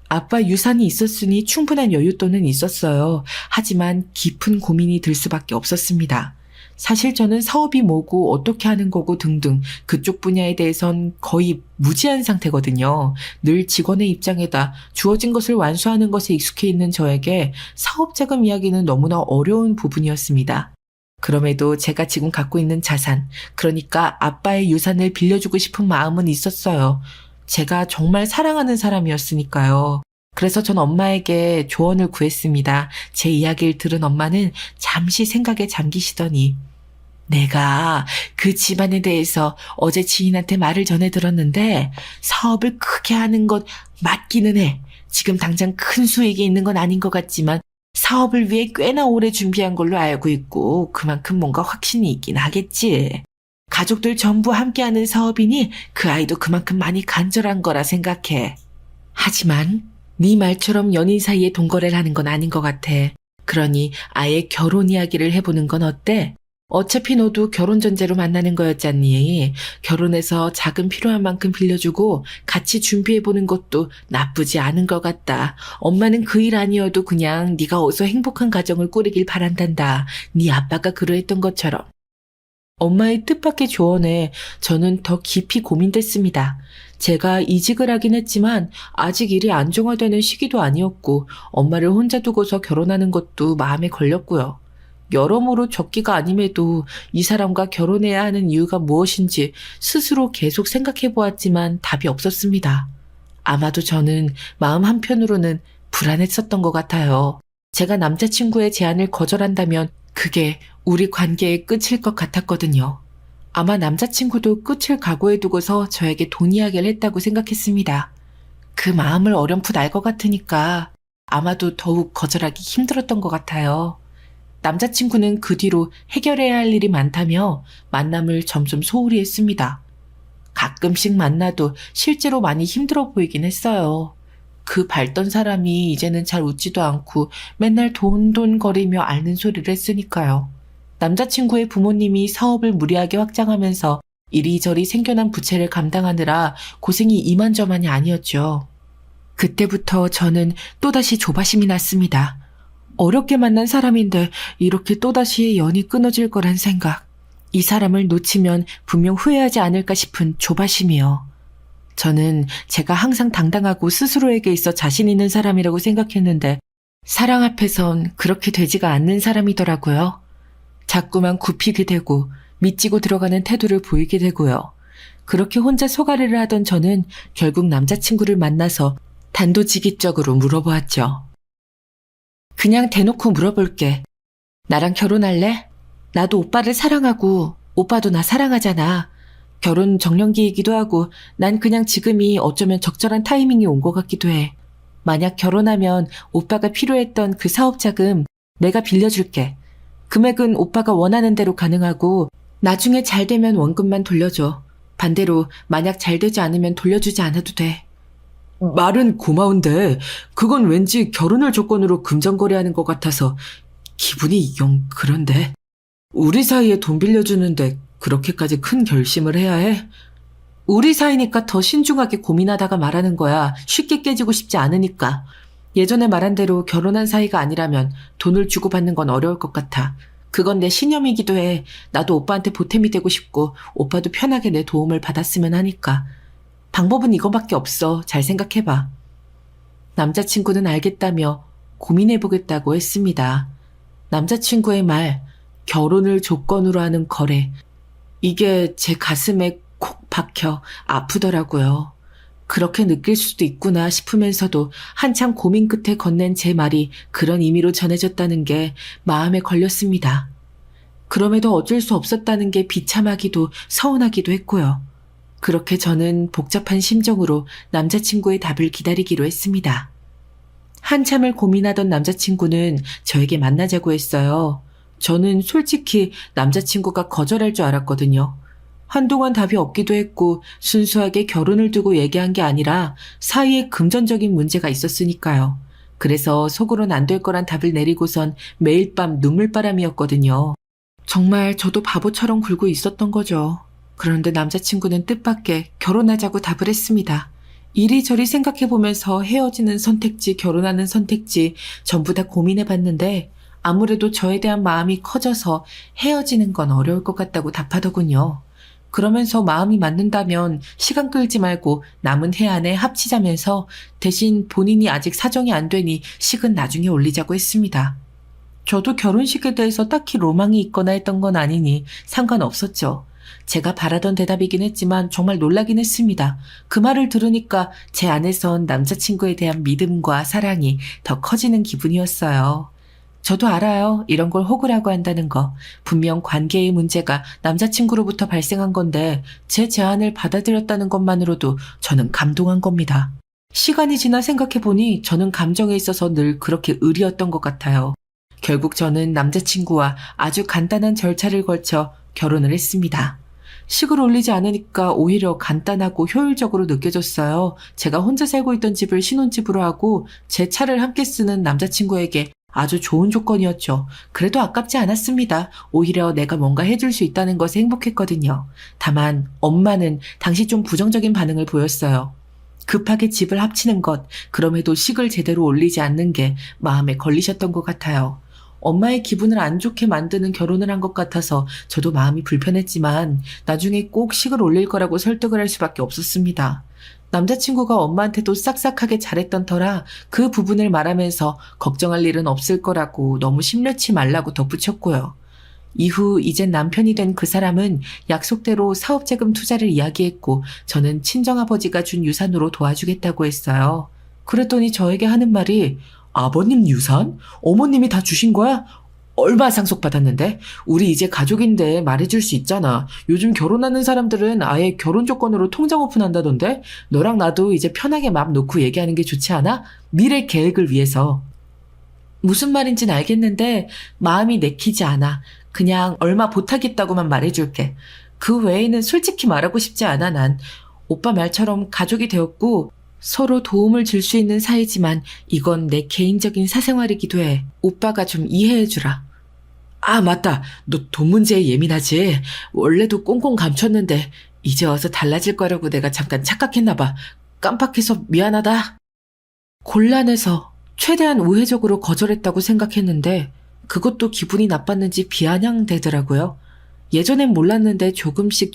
아빠 유산이 있었으니 충분한 여윳돈은 있었어요. 하지만 깊은 고민이 들 수밖에 없었습니다. 사실 저는 사업이 뭐고 어떻게 하는 거고 등등 그쪽 분야에 대해선 거의 무지한 상태거든요. 늘 직원의 입장에다 주어진 것을 완수하는 것에 익숙해 있는 저에게 사업 자금 이야기는 너무나 어려운 부분이었습니다. 그럼에도 제가 지금 갖고 있는 자산, 그러니까 아빠의 유산을 빌려주고 싶은 마음은 있었어요. 제가 정말 사랑하는 사람이었으니까요. 그래서 전 엄마에게 조언을 구했습니다. 제 이야기를 들은 엄마는 잠시 생각에 잠기시더니 내가 그 집안에 대해서 어제 지인한테 말을 전해 들었는데 사업을 크게 하는 것 맞기는 해. 지금 당장 큰 수익이 있는 건 아닌 것 같지만 사업을 위해 꽤나 오래 준비한 걸로 알고 있고 그만큼 뭔가 확신이 있긴 하겠지. 가족들 전부 함께하는 사업이니 그 아이도 그만큼 많이 간절한 거라 생각해. 하지만 네 말처럼 연인 사이에 동거래를 하는 건 아닌 것 같아. 그러니 아예 결혼 이야기를 해보는 건 어때? 어차피 너도 결혼 전제로 만나는 거였잖니. 결혼해서 자금 필요한 만큼 빌려주고 같이 준비해보는 것도 나쁘지 않은 것 같다. 엄마는 그 일 아니어도 그냥 네가 어서 행복한 가정을 꾸리길 바란단다. 네 아빠가 그러했던 것처럼. 엄마의 뜻밖의 조언에 저는 더 깊이 고민됐습니다. 제가 이직을 하긴 했지만 아직 일이 안정화되는 시기도 아니었고 엄마를 혼자 두고서 결혼하는 것도 마음에 걸렸고요. 여러모로 적기가 아님에도 이 사람과 결혼해야 하는 이유가 무엇인지 스스로 계속 생각해 보았지만 답이 없었습니다. 아마도 저는 마음 한편으로는 불안했었던 것 같아요. 제가 남자친구의 제안을 거절한다면 그게 우리 관계의 끝일 것 같았거든요. 아마 남자친구도 끝을 각오해 두고서 저에게 돈 이야기를 했다고 생각했습니다. 그 마음을 어렴풋 알 것 같으니까 아마도 더욱 거절하기 힘들었던 것 같아요. 남자친구는 그 뒤로 해결해야 할 일이 많다며 만남을 점점 소홀히 했습니다. 가끔씩 만나도 실제로 많이 힘들어 보이긴 했어요. 그 밝던 사람이 이제는 잘 웃지도 않고 맨날 돈돈거리며 앓는 소리를 했으니까요. 남자친구의 부모님이 사업을 무리하게 확장하면서 이리저리 생겨난 부채를 감당하느라 고생이 이만저만이 아니었죠. 그때부터 저는 또다시 조바심이 났습니다. 어렵게 만난 사람인데 이렇게 또다시 연이 끊어질 거란 생각. 이 사람을 놓치면 분명 후회하지 않을까 싶은 조바심이요. 저는 제가 항상 당당하고 스스로에게 있어 자신 있는 사람이라고 생각했는데 사랑 앞에선 그렇게 되지가 않는 사람이더라고요. 자꾸만 굽히게 되고 미치고 들어가는 태도를 보이게 되고요. 그렇게 혼자 소가리를 하던 저는 결국 남자친구를 만나서 단도직입적으로 물어보았죠. 그냥 대놓고 물어볼게. 나랑 결혼할래? 나도 오빠를 사랑하고 오빠도 나 사랑하잖아. 결혼 정년기이기도 하고 난 그냥 지금이 어쩌면 적절한 타이밍이 온 것 같기도 해. 만약 결혼하면 오빠가 필요했던 그 사업 자금 내가 빌려줄게. 금액은 오빠가 원하는 대로 가능하고 나중에 잘 되면 원금만 돌려줘. 반대로 만약 잘 되지 않으면 돌려주지 않아도 돼. 말은 고마운데 그건 왠지 결혼을 조건으로 금전거래하는 것 같아서 기분이 영 그런데. 우리 사이에 돈 빌려주는데 그렇게까지 큰 결심을 해야 해? 우리 사이니까 더 신중하게 고민하다가 말하는 거야. 쉽게 깨지고 싶지 않으니까. 예전에 말한 대로 결혼한 사이가 아니라면 돈을 주고받는 건 어려울 것 같아. 그건 내 신념이기도 해. 나도 오빠한테 보탬이 되고 싶고 오빠도 편하게 내 도움을 받았으면 하니까. 방법은 이거밖에 없어. 잘 생각해봐. 남자친구는 알겠다며 고민해보겠다고 했습니다. 남자친구의 말, 결혼을 조건으로 하는 거래. 이게 제 가슴에 콕 박혀 아프더라고요. 그렇게 느낄 수도 있구나 싶으면서도 한참 고민 끝에 건넨 제 말이 그런 의미로 전해졌다는 게 마음에 걸렸습니다. 그럼에도 어쩔 수 없었다는 게 비참하기도 서운하기도 했고요. 그렇게 저는 복잡한 심정으로 남자친구의 답을 기다리기로 했습니다. 한참을 고민하던 남자친구는 저에게 만나자고 했어요. 저는 솔직히 남자친구가 거절할 줄 알았거든요. 한동안 답이 없기도 했고 순수하게 결혼을 두고 얘기한 게 아니라 사이에 금전적인 문제가 있었으니까요. 그래서 속으론 안 될 거란 답을 내리고선 매일 밤 눈물바람이었거든요. 정말 저도 바보처럼 굴고 있었던 거죠. 그런데 남자친구는 뜻밖의 결혼하자고 답을 했습니다. 이리저리 생각해보면서 헤어지는 선택지, 결혼하는 선택지 전부 다 고민해봤는데 아무래도 저에 대한 마음이 커져서 헤어지는 건 어려울 것 같다고 답하더군요. 그러면서 마음이 맞는다면 시간 끌지 말고 남은 해안에 합치자면서 대신 본인이 아직 사정이 안 되니 식은 나중에 올리자고 했습니다. 저도 결혼식에 대해서 딱히 로망이 있거나 했던 건 아니니 상관없었죠. 제가 바라던 대답이긴 했지만 정말 놀라긴 했습니다. 그 말을 들으니까 제 안에선 남자친구에 대한 믿음과 사랑이 더 커지는 기분이었어요. 저도 알아요. 이런 걸 호구라고 한다는 거. 분명 관계의 문제가 남자친구로부터 발생한 건데 제 제안을 받아들였다는 것만으로도 저는 감동한 겁니다. 시간이 지나 생각해보니 저는 감정에 있어서 늘 그렇게 의리였던 것 같아요. 결국 저는 남자친구와 아주 간단한 절차를 거쳐 결혼을 했습니다. 식을 올리지 않으니까 오히려 간단하고 효율적으로 느껴졌어요. 제가 혼자 살고 있던 집을 신혼집으로 하고 제 차를 함께 쓰는 남자친구에게 아주 좋은 조건이었죠. 그래도 아깝지 않았습니다. 오히려 내가 뭔가 해줄 수 있다는 것에 행복했거든요. 다만 엄마는 당시 좀 부정적인 반응을 보였어요. 급하게 집을 합치는 것, 그럼에도 식을 제대로 올리지 않는 게 마음에 걸리셨던 것 같아요. 엄마의 기분을 안 좋게 만드는 결혼을 한 것 같아서 저도 마음이 불편했지만 나중에 꼭 식을 올릴 거라고 설득을 할 수밖에 없었습니다. 남자친구가 엄마한테도 싹싹하게 잘했던 터라 그 부분을 말하면서 걱정할 일은 없을 거라고 너무 심려치 말라고 덧붙였고요. 이후 이젠 남편이 된 그 사람은 약속대로 사업자금 투자를 이야기했고 저는 친정아버지가 준 유산으로 도와주겠다고 했어요. 그랬더니 저에게 하는 말이 아버님 유산? 어머님이 다 주신 거야? 얼마 상속받았는데? 우리 이제 가족인데 말해줄 수 있잖아. 요즘 결혼하는 사람들은 아예 결혼 조건으로 통장 오픈한다던데? 너랑 나도 이제 편하게 마음 놓고 얘기하는 게 좋지 않아? 미래 계획을 위해서. 무슨 말인지는 알겠는데 마음이 내키지 않아. 그냥 얼마 보태겠다고만 말해줄게. 그 외에는 솔직히 말하고 싶지 않아 난. 오빠 말처럼 가족이 되었고 서로 도움을 줄 수 있는 사이지만 이건 내 개인적인 사생활이기도 해. 오빠가 좀 이해해주라. 아, 맞다. 너 돈 문제에 예민하지? 원래도 꽁꽁 감췄는데 이제 와서 달라질 거라고 내가 잠깐 착각했나 봐. 깜빡해서 미안하다. 곤란해서 최대한 우회적으로 거절했다고 생각했는데 그것도 기분이 나빴는지 비아냥대더라고요. 예전엔 몰랐는데 조금씩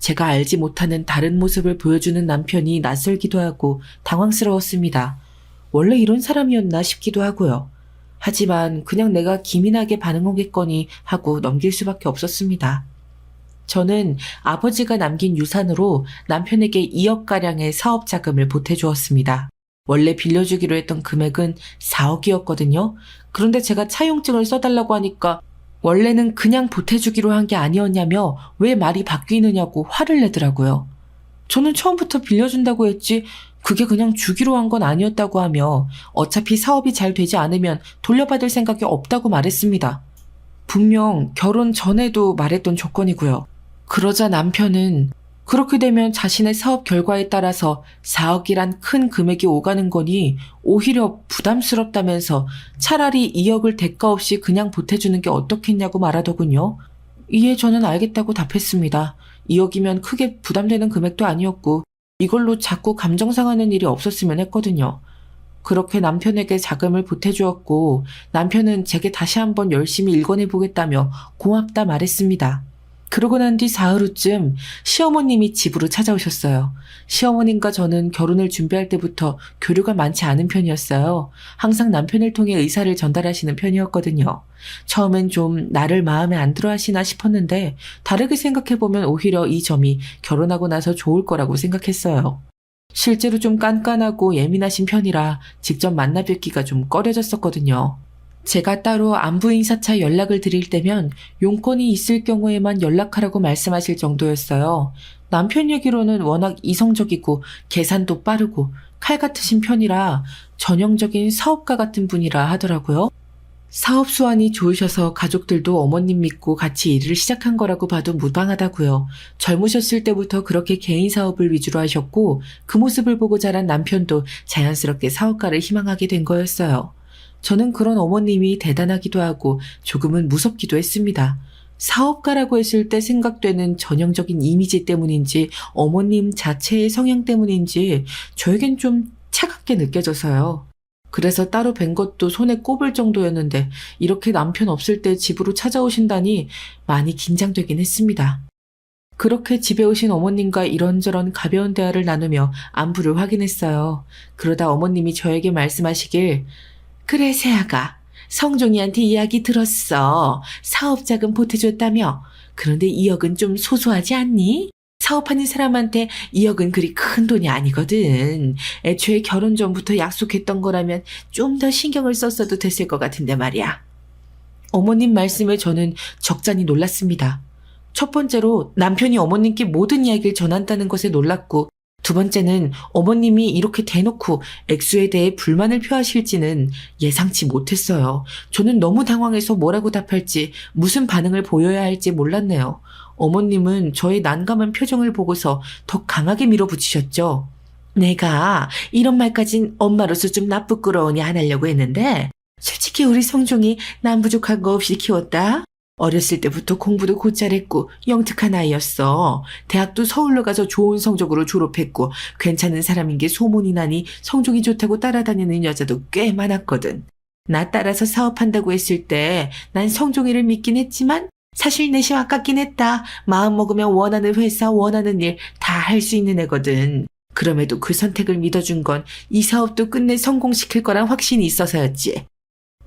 제가 알지 못하는 다른 모습을 보여주는 남편이 낯설기도 하고 당황스러웠습니다. 원래 이런 사람이었나 싶기도 하고요. 하지만 그냥 내가 기민하게 반응하겠거니 하고 넘길 수밖에 없었습니다. 저는 아버지가 남긴 유산으로 남편에게 2억가량의 사업 자금을 보태주었습니다. 원래 빌려주기로 했던 금액은 4억이었거든요. 그런데 제가 차용증을 써달라고 하니까 원래는 그냥 보태주기로 한 게 아니었냐며 왜 말이 바뀌느냐고 화를 내더라고요. 저는 처음부터 빌려준다고 했지 그게 그냥 주기로 한 건 아니었다고 하며 어차피 사업이 잘 되지 않으면 돌려받을 생각이 없다고 말했습니다. 분명 결혼 전에도 말했던 조건이고요. 그러자 남편은 그렇게 되면 자신의 사업 결과에 따라서 4억이란 큰 금액이 오가는 거니 오히려 부담스럽다면서 차라리 2억을 대가 없이 그냥 보태주는 게 어떻겠냐고 말하더군요. 이에 저는 알겠다고 답했습니다. 2억이면 크게 부담되는 금액도 아니었고 이걸로 자꾸 감정 상하는 일이 없었으면 했거든요. 그렇게 남편에게 자금을 보태주었고 남편은 제게 다시 한번 열심히 일궈내보겠다며 고맙다 말했습니다. 그러고 난 뒤 사흘 후쯤 시어머님이 집으로 찾아오셨어요. 시어머님과 저는 결혼을 준비할 때부터 교류가 많지 않은 편이었어요. 항상 남편을 통해 의사를 전달하시는 편이었거든요. 처음엔 좀 나를 마음에 안 들어 하시나 싶었는데 다르게 생각해보면 오히려 이 점이 결혼하고 나서 좋을 거라고 생각했어요. 실제로 좀 깐깐하고 예민하신 편이라 직접 만나 뵙기가 좀 꺼려졌었거든요. 제가 따로 안부 인사차 연락을 드릴 때면 용건이 있을 경우에만 연락하라고 말씀하실 정도였어요. 남편 얘기로는 워낙 이성적이고 계산도 빠르고 칼 같으신 편이라 전형적인 사업가 같은 분이라 하더라고요. 사업 수완이 좋으셔서 가족들도 어머님 믿고 같이 일을 시작한 거라고 봐도 무방하다고요. 젊으셨을 때부터 그렇게 개인 사업을 위주로 하셨고 그 모습을 보고 자란 남편도 자연스럽게 사업가를 희망하게 된 거였어요. 저는 그런 어머님이 대단하기도 하고 조금은 무섭기도 했습니다. 사업가라고 했을 때 생각되는 전형적인 이미지 때문인지 어머님 자체의 성향 때문인지 저에겐 좀 차갑게 느껴져서요. 그래서 따로 뵌 것도 손에 꼽을 정도였는데 이렇게 남편 없을 때 집으로 찾아오신다니 많이 긴장되긴 했습니다. 그렇게 집에 오신 어머님과 이런저런 가벼운 대화를 나누며 안부를 확인했어요. 그러다 어머님이 저에게 말씀하시길, 그래 세아가 성종이한테 이야기 들었어. 사업자금 보태줬다며. 그런데 2억은 좀 소소하지 않니? 사업하는 사람한테 2억은 그리 큰 돈이 아니거든. 애초에 결혼 전부터 약속했던 거라면 좀 더 신경을 썼어도 됐을 것 같은데 말이야. 어머님 말씀에 저는 적잖이 놀랐습니다. 첫 번째로 남편이 어머님께 모든 이야기를 전한다는 것에 놀랐고, 두 번째는 어머님이 이렇게 대놓고 액수에 대해 불만을 표하실지는 예상치 못했어요. 저는 너무 당황해서 뭐라고 답할지, 무슨 반응을 보여야 할지 몰랐네요. 어머님은 저의 난감한 표정을 보고서 더 강하게 밀어붙이셨죠. 내가 이런 말까진 엄마로서 좀 나쁘끄러우니 안 하려고 했는데 솔직히 우리 성종이 남 부족한 거 없이 키웠다. 어렸을 때부터 공부도 곧잘했고 영특한 아이였어. 대학도 서울로 가서 좋은 성적으로 졸업했고 괜찮은 사람인 게 소문이 나니 성종이 좋다고 따라다니는 여자도 꽤 많았거든. 나 따라서 사업한다고 했을 때 난 성종이를 믿긴 했지만 사실 내심 아깝긴 했다. 마음 먹으면 원하는 회사, 원하는 일 다 할 수 있는 애거든. 그럼에도 그 선택을 믿어준 건 이 사업도 끝내 성공시킬 거란 확신이 있어서였지.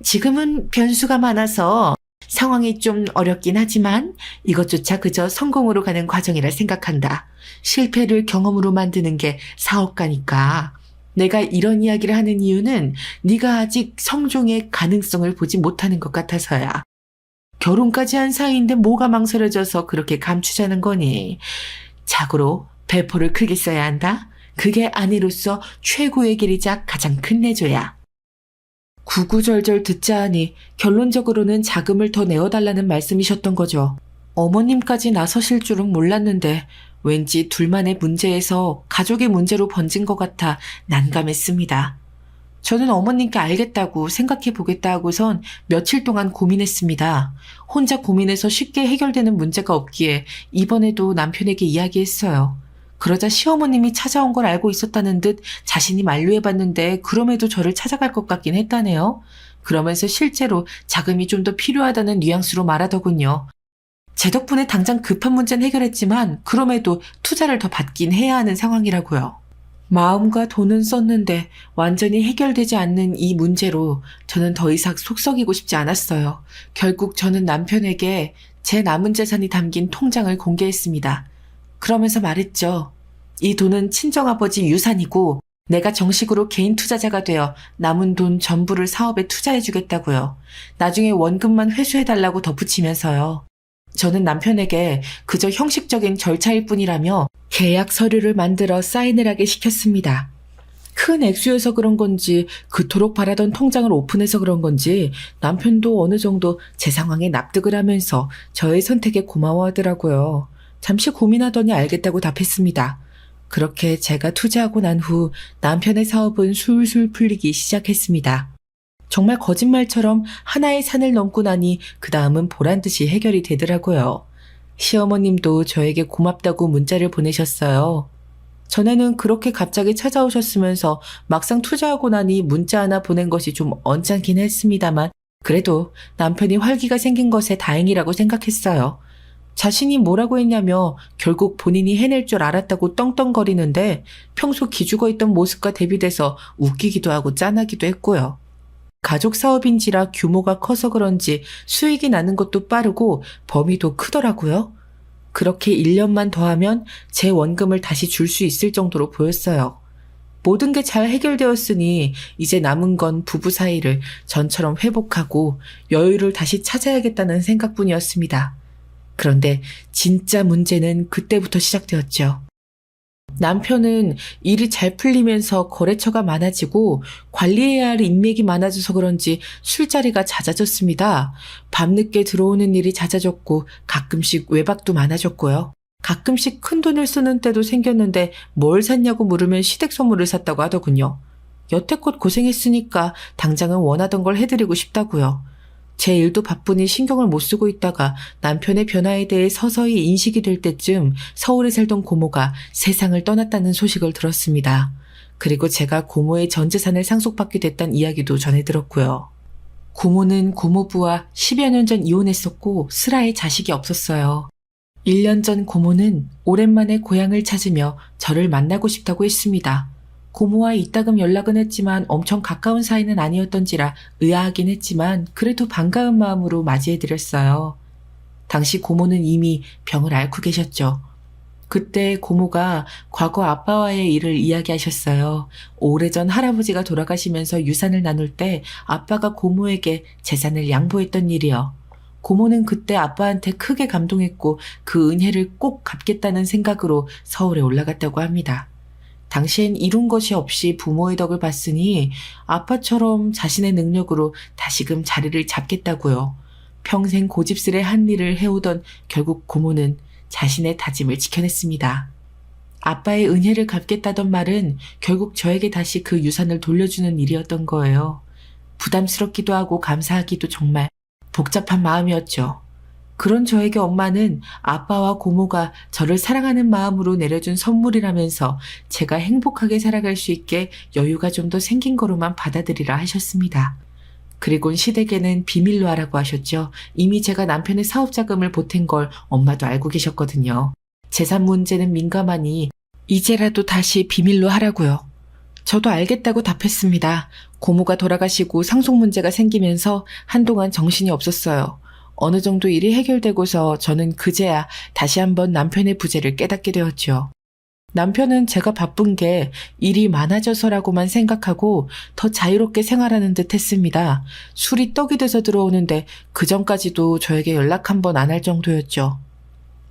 지금은 변수가 많아서 상황이 좀 어렵긴 하지만 이것조차 그저 성공으로 가는 과정이라 생각한다. 실패를 경험으로 만드는 게 사업가니까. 내가 이런 이야기를 하는 이유는 네가 아직 성종의 가능성을 보지 못하는 것 같아서야. 결혼까지 한 사이인데 뭐가 망설여져서 그렇게 감추자는 거니. 자고로 배포를 크게 써야 한다. 그게 아내로서 최고의 길이자 가장 큰 내조야. 구구절절 듣자 하니 결론적으로는 자금을 더 내어달라는 말씀이셨던 거죠. 어머님까지 나서실 줄은 몰랐는데 왠지 둘만의 문제에서 가족의 문제로 번진 것 같아 난감했습니다. 저는 어머님께 알겠다고 생각해 보겠다 하고선 며칠 동안 고민했습니다. 혼자 고민해서 쉽게 해결되는 문제가 없기에 이번에도 남편에게 이야기했어요. 그러자 시어머님이 찾아온 걸 알고 있었다는 듯 자신이 만류해봤는데 그럼에도 저를 찾아갈 것 같긴 했다네요. 그러면서 실제로 자금이 좀 더 필요하다는 뉘앙스로 말하더군요. 제 덕분에 당장 급한 문제는 해결했지만 그럼에도 투자를 더 받긴 해야 하는 상황이라고요. 마음과 돈은 썼는데 완전히 해결되지 않는 이 문제로 저는 더 이상 속 썩이고 싶지 않았어요. 결국 저는 남편에게 제 남은 재산이 담긴 통장을 공개했습니다. 그러면서 말했죠. 이 돈은 친정아버지 유산이고 내가 정식으로 개인 투자자가 되어 남은 돈 전부를 사업에 투자해주겠다고요. 나중에 원금만 회수해달라고 덧붙이면서요. 저는 남편에게 그저 형식적인 절차일 뿐이라며 계약 서류를 만들어 사인을 하게 시켰습니다. 큰 액수여서 그런 건지 그토록 바라던 통장을 오픈해서 그런 건지 남편도 어느 정도 제 상황에 납득을 하면서 저의 선택에 고마워하더라고요. 잠시 고민하더니 알겠다고 답했습니다. 그렇게 제가 투자하고 난 후 남편의 사업은 술술 풀리기 시작했습니다. 정말 거짓말처럼 하나의 산을 넘고 나니 그 다음은 보란듯이 해결이 되더라고요. 시어머님도 저에게 고맙다고 문자를 보내셨어요. 전에는 그렇게 갑자기 찾아오셨으면서 막상 투자하고 나니 문자 하나 보낸 것이 좀 언짢긴 했습니다만 그래도 남편이 활기가 생긴 것에 다행이라고 생각했어요. 자신이 뭐라고 했냐며 결국 본인이 해낼 줄 알았다고 떵떵거리는데 평소 기죽어 있던 모습과 대비돼서 웃기기도 하고 짠하기도 했고요. 가족 사업인지라 규모가 커서 그런지 수익이 나는 것도 빠르고 범위도 크더라고요. 그렇게 1년만 더하면 제 원금을 다시 줄 수 있을 정도로 보였어요. 모든 게 잘 해결되었으니 이제 남은 건 부부 사이를 전처럼 회복하고 여유를 다시 찾아야겠다는 생각뿐이었습니다. 그런데 진짜 문제는 그때부터 시작되었죠. 남편은 일이 잘 풀리면서 거래처가 많아지고 관리해야 할 인맥이 많아져서 그런지 술자리가 잦아졌습니다. 밤늦게 들어오는 일이 잦아졌고 가끔씩 외박도 많아졌고요. 가끔씩 큰돈을 쓰는 때도 생겼는데 뭘 샀냐고 물으면 시댁 선물을 샀다고 하더군요. 여태껏 고생했으니까 당장은 원하던 걸 해드리고 싶다고요. 제 일도 바쁘니 신경을 못 쓰고 있다가 남편의 변화에 대해 서서히 인식이 될 때쯤 서울에 살던 고모가 세상을 떠났다는 소식을 들었습니다. 그리고 제가 고모의 전 재산을 상속받게 됐다는 이야기도 전해 들었고요. 고모는 고모부와 10여 년 전 이혼했었고 슬아에 자식이 없었어요. 1년 전 고모는 오랜만에 고향을 찾으며 저를 만나고 싶다고 했습니다. 고모와 이따금 연락은 했지만 엄청 가까운 사이는 아니었던지라 의아하긴 했지만 그래도 반가운 마음으로 맞이해드렸어요. 당시 고모는 이미 병을 앓고 계셨죠. 그때 고모가 과거 아빠와의 일을 이야기하셨어요. 오래전 할아버지가 돌아가시면서 유산을 나눌 때 아빠가 고모에게 재산을 양보했던 일이요. 고모는 그때 아빠한테 크게 감동했고 그 은혜를 꼭 갚겠다는 생각으로 서울에 올라갔다고 합니다. 당시엔 이룬 것이 없이 부모의 덕을 봤으니 아빠처럼 자신의 능력으로 다시금 자리를 잡겠다고요. 평생 고집스레 한 일을 해오던 결국 고모는 자신의 다짐을 지켜냈습니다. 아빠의 은혜를 갚겠다던 말은 결국 저에게 다시 그 유산을 돌려주는 일이었던 거예요. 부담스럽기도 하고 감사하기도 정말 복잡한 마음이었죠. 그런 저에게 엄마는 아빠와 고모가 저를 사랑하는 마음으로 내려준 선물이라면서 제가 행복하게 살아갈 수 있게 여유가 좀 더 생긴 거로만 받아들이라 하셨습니다. 그리곤 시댁에는 비밀로 하라고 하셨죠. 이미 제가 남편의 사업 자금을 보탠 걸 엄마도 알고 계셨거든요. 재산 문제는 민감하니 이제라도 다시 비밀로 하라고요. 저도 알겠다고 답했습니다. 고모가 돌아가시고 상속 문제가 생기면서 한동안 정신이 없었어요. 어느 정도 일이 해결되고서 저는 그제야 다시 한번 남편의 부재를 깨닫게 되었죠. 남편은 제가 바쁜 게 일이 많아져서라고만 생각하고 더 자유롭게 생활하는 듯 했습니다. 술이 떡이 돼서 들어오는데 그전까지도 저에게 연락 한 번 안 할 정도였죠.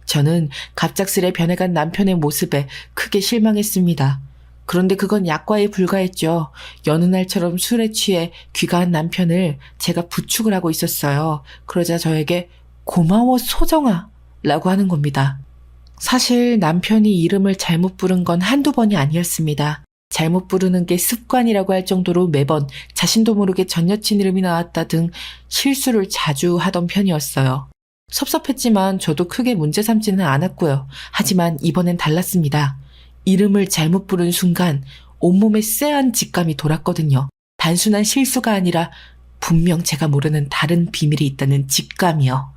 저는 갑작스레 변해간 남편의 모습에 크게 실망했습니다. 그런데 그건 약과에 불과했죠. 여느 날처럼 술에 취해 귀가한 남편을 제가 부축을 하고 있었어요. 그러자 저에게 고마워 소정아 라고 하는 겁니다. 사실 남편이 이름을 잘못 부른 건 한두 번이 아니었습니다. 잘못 부르는 게 습관이라고 할 정도로 매번 자신도 모르게 전 여친 이름이 나왔다 등 실수를 자주 하던 편이었어요. 섭섭했지만 저도 크게 문제 삼지는 않았고요. 하지만 이번엔 달랐습니다. 이름을 잘못 부른 순간 온몸에 쎄한 직감이 돌았거든요. 단순한 실수가 아니라 분명 제가 모르는 다른 비밀이 있다는 직감이요.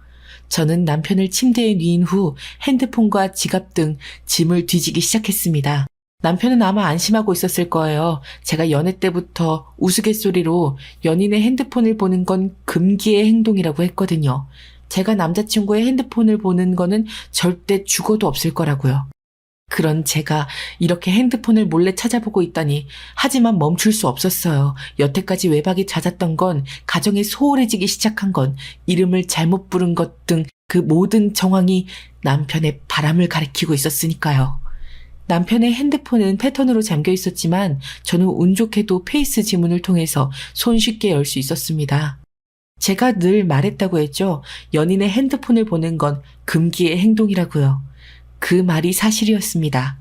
저는 남편을 침대에 뉘인 후 핸드폰과 지갑 등 짐을 뒤지기 시작했습니다. 남편은 아마 안심하고 있었을 거예요. 제가 연애 때부터 우스갯소리로 연인의 핸드폰을 보는 건 금기의 행동이라고 했거든요. 제가 남자친구의 핸드폰을 보는 거는 절대 죽어도 없을 거라고요. 그런 제가 이렇게 핸드폰을 몰래 찾아보고 있다니 하지만 멈출 수 없었어요. 여태까지 외박이 잦았던 건 가정이 소홀해지기 시작한 건 이름을 잘못 부른 것 등 그 모든 정황이 남편의 바람을 가리키고 있었으니까요. 남편의 핸드폰은 패턴으로 잠겨 있었지만 저는 운 좋게도 페이스 지문을 통해서 손쉽게 열 수 있었습니다. 제가 늘 말했다고 했죠. 연인의 핸드폰을 보는 건 금기의 행동이라고요. 그 말이 사실이었습니다.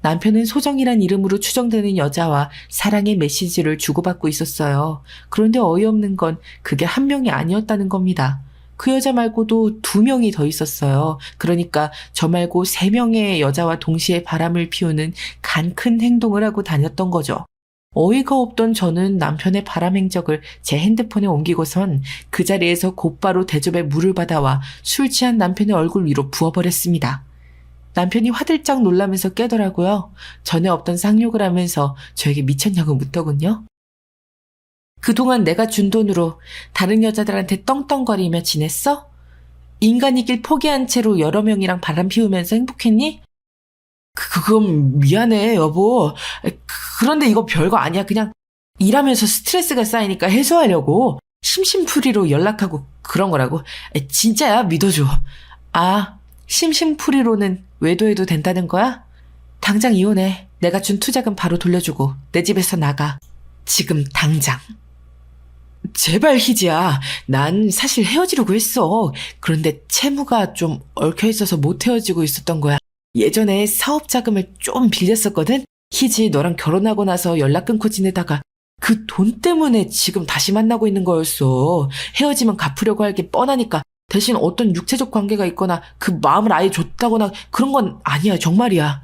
남편은 소정이란 이름으로 추정되는 여자와 사랑의 메시지를 주고받고 있었어요. 그런데 어이없는 건 그게 한 명이 아니었다는 겁니다. 그 여자 말고도 2명이 더 있었어요. 그러니까 저 말고 3명의 여자와 동시에 바람을 피우는 간 큰 행동을 하고 다녔던 거죠. 어이가 없던 저는 남편의 바람 행적을 제 핸드폰에 옮기고선 그 자리에서 곧바로 대접에 물을 받아와 술 취한 남편의 얼굴 위로 부어버렸습니다. 남편이 화들짝 놀라면서 깨더라고요. 전에 없던 쌍욕을 하면서 저에게 미쳤냐고 묻더군요. 그동안 내가 준 돈으로 다른 여자들한테 떵떵거리며 지냈어? 인간이길 포기한 채로 여러 명이랑 바람 피우면서 행복했니? 그건 미안해 여보. 그런데 이거 별거 아니야. 그냥 일하면서 스트레스가 쌓이니까 해소하려고 심심풀이로 연락하고 그런 거라고. 진짜야 믿어줘. 아, 심심풀이로는 외도해도 된다는 거야? 당장 이혼해. 내가 준 투자금 바로 돌려주고 내 집에서 나가. 지금 당장. 제발 희지야. 난 사실 헤어지려고 했어. 그런데 채무가 좀 얽혀 있어서 못 헤어지고 있었던 거야. 예전에 사업 자금을 좀 빌렸었거든. 희지 너랑 결혼하고 나서 연락 끊고 지내다가 그 돈 때문에 지금 다시 만나고 있는 거였어. 헤어지면 갚으려고 할 게 뻔하니까 대신 어떤 육체적 관계가 있거나 그 마음을 아예 줬다거나 그런 건 아니야. 정말이야.